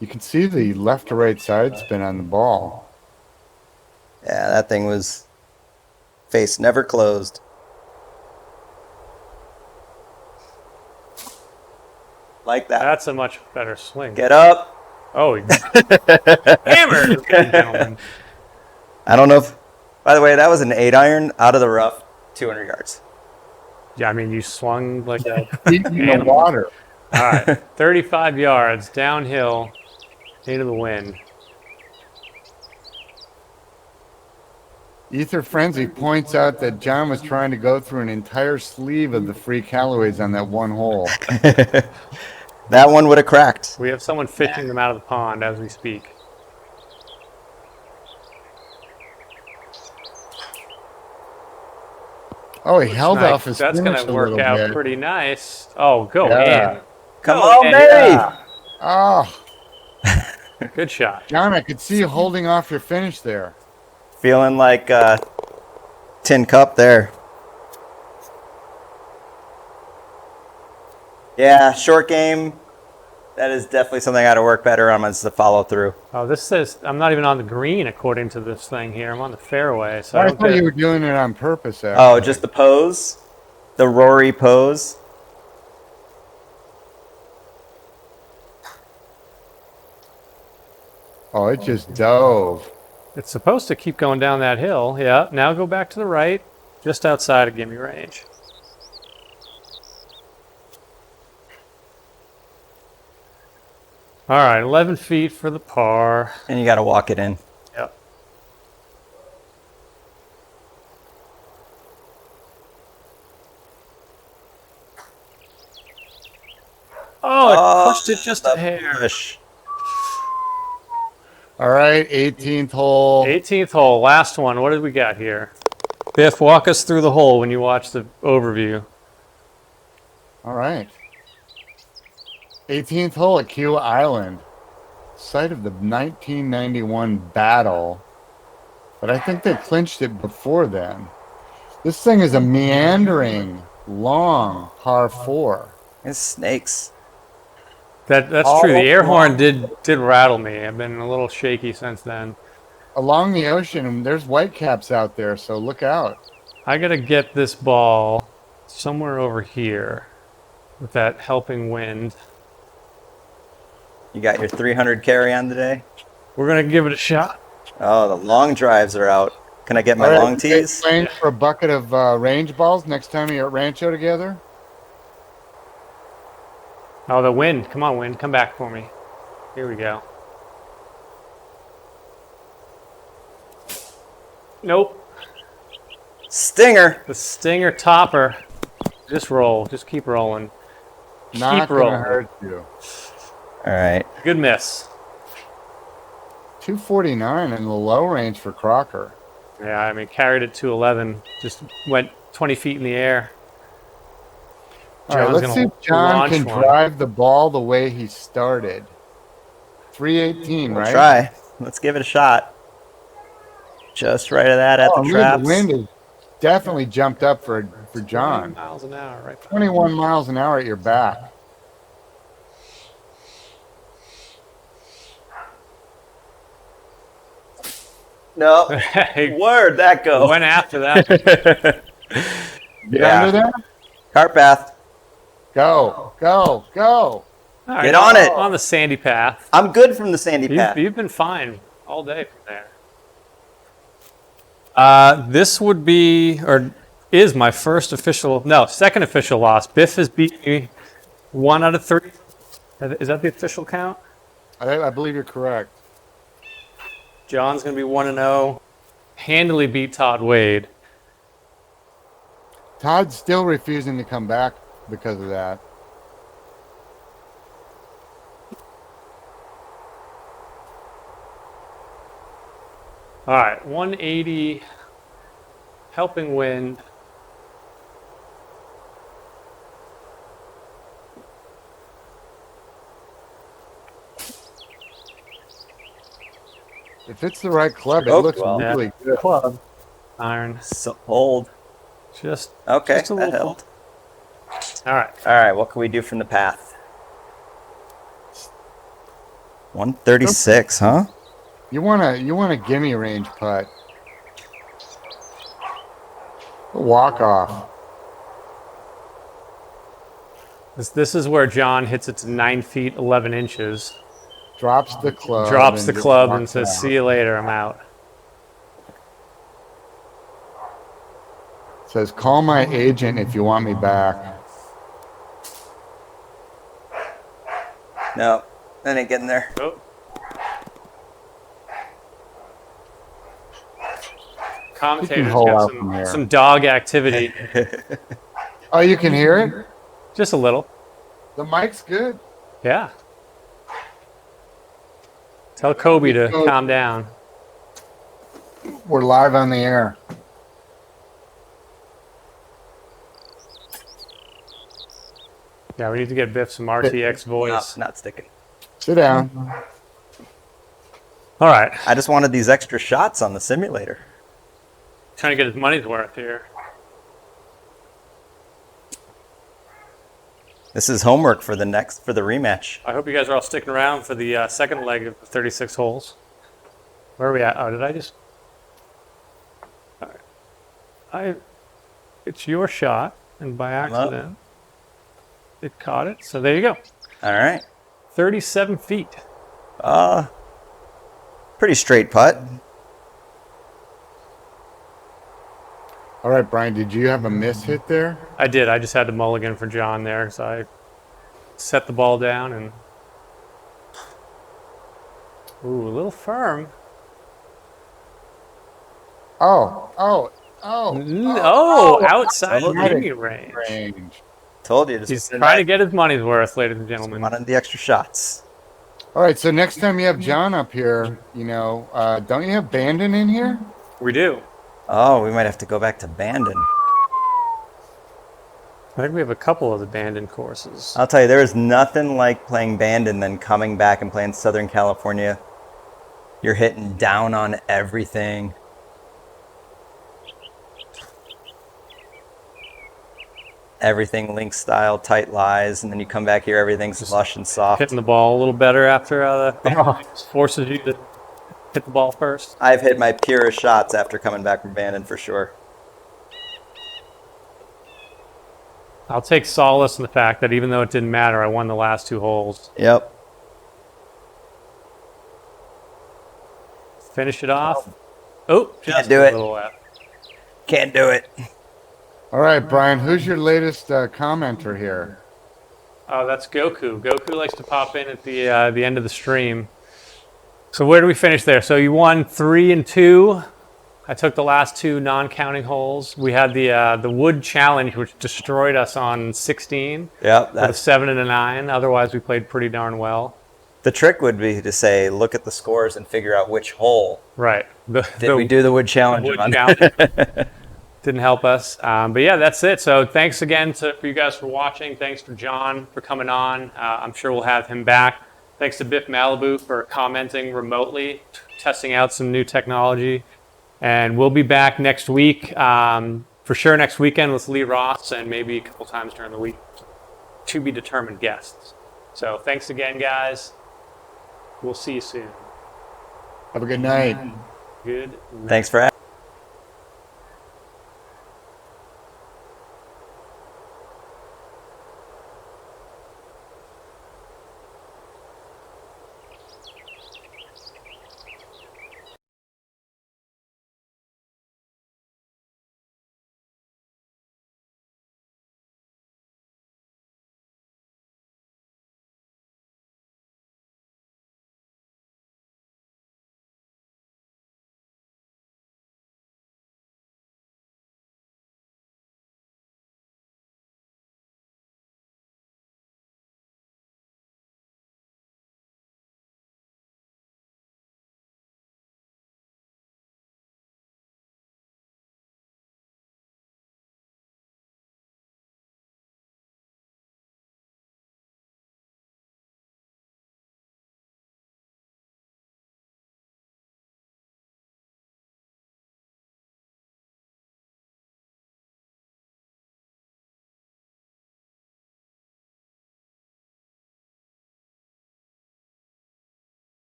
You can see the left to right side spin on the ball. Yeah, that thing was face never closed. Like that. That's a much better swing. Get up. Oh, he hammered, gentlemen. I don't know if. By the way, that was an 8-iron out of the rough, 200 yards. Yeah, I mean, you swung like a... Feet in the water. All right, 35 yards, downhill, into the wind. Ether Frenzy points out that John was trying to go through an entire sleeve of the free Callaways on that one hole. That one would have cracked. We have someone fishing them out of the pond as we speak. Oh, he held Nice. off his That's finish going to a work little out bit. pretty nice. Oh, go Yeah. in. Come Go on, in. baby. Oh, Good shot. John, I could see you holding off your finish there. Feeling like tin cup there. Yeah, short game. That is definitely something I got to work better on. Is the follow through. Oh, this says I'm not even on the green according to this thing here. I'm on the fairway, so I I don't thought get you were doing it on purpose. Actually. Oh, just the pose, the Rory pose. Oh, it just dove. It's supposed to keep going down that hill. Yeah, now go back to the right, just outside of gimme range. All right, 11 feet for the par. And you got to walk it in. Yep. Oh, it pushed it just a hair. Push. All right, 18th hole. 18th hole, last one. What did we got here? Biff, walk us through the hole when you watch the overview. All right. 18th hole at Kiawah Island. Site of the 1991 battle. But I think they clinched it before then. This thing is a meandering, long par 4. It's snakes. That's All true. The air horn along- did rattle me. I've been a little shaky since then. Along the ocean, there's whitecaps out there, so look out. I gotta get this ball somewhere over here with that helping wind. You got your 300 carry on today? We're gonna give it a shot. Oh, the long drives are out. Can I get my All right, long you guys tees? playing for a bucket of range balls next time you're at Rancho together? Oh, the wind. Come on, wind. Come back for me. Here we go. Nope. Stinger. The stinger topper. Just roll. Just keep rolling. Not Keep gonna rolling. hurt you. All right. Good miss. 249 in the low range for Crocker. Yeah, I mean, carried it to 11. Just went 20 feet in the air. All right, John's let's gonna see if John launch can one. drive the ball the way he started. 318, We'll right? try. Let's give it a shot. Just right of that at Oh, the look at the traps. wind has definitely jumped up for 20 John. miles an hour, right? 21 miles an hour at your back. No. Hey, Where'd that go? went after that. Get Yeah. under there. Cart path. Go, go, go. All right, Get on it. On the sandy path. I'm good from the sandy path. You've been fine all day from there. This would be, or is my second official loss. Biff has beat me 1 out of 3. Is that the official count? I believe you're correct. John's going to be 1-0. Handily beat Todd Wade. Todd's still refusing to come back because of that. All right, 180. Helping wind. If it's the right club, it Oh, looks well. really good. Club. Iron. So hold. Just Okay, just a that little. helped. All right. All right, what can we do from the path? 136, huh? You want a gimme range putt. A walk off. This is where John hits it to 9 feet 11 inches. Drops the club. Drops the just club and walks says, out. "See you later. I'm out." Says, call my agent if you want me back. No, that ain't getting there. Oh. Commentators hold got out from there. some dog activity. Oh, you can hear it? Just a little. The mic's good. Yeah. Tell Kobe to calm down. We're live on the air. Yeah, we need to get Biff some RTX No, voice. not sticking. Sit down. All right. I just wanted these extra shots on the simulator. Trying to get his money's worth here. This is homework for the rematch. I hope you guys are all sticking around for the second leg of the 36 holes. Where are we at? Oh, did I just... All right. It's your shot, and by accident, it caught it. So there you go. All right. 37 feet. Pretty straight putt. All right, Brian, did you have a miss hit there? I did. I just had to mulligan for John there, so I set the ball down and... Ooh, a little firm. Oh, Outside Oh, gimme range. range. Told you. He's trying to get his money's worth, ladies and gentlemen. wanted the extra shots. All right, so next time you have John up here, don't you have Bandon in here? We do. Oh, we might have to go back to Bandon. I think we have a couple of abandoned courses. I'll tell you, there is nothing like playing Bandon than coming back and playing Southern California. You're hitting down on everything. Everything link style, tight lies, and then you come back here, everything's lush and soft. Hitting the ball a little better after the forces you to hit the ball first. I've hit my purest shots after coming back from Bandon for sure. I'll take solace in the fact that even though it didn't matter, I won the last 2 holes. Yep. Finish it off. Oh, just do a it. little left. Can't do it. All right, Brian, who's your latest commenter here? Oh, that's Goku. Goku likes to pop in at the end of the stream. So where do we finish there? So you won 3 and 2. I took the last 2 non-counting holes. We had the wood challenge, which destroyed us on 16. Yep. With a 7 and a 9. Otherwise, we played pretty darn well. The trick would be to say, look at the scores and figure out which hole Right. did we do the wood challenge wood on. challenge. didn't help us. But yeah, that's it. So thanks again for you guys for watching. Thanks for John for coming on. I'm sure we'll have him back. Thanks to Biff Malibu for commenting remotely, testing out some new technology. And we'll be back next week, for sure next weekend with Lee Ross, and maybe a couple times during the week, to be determined guests. So thanks again, guys. We'll see you soon. Have a good night. Good night. Thanks for having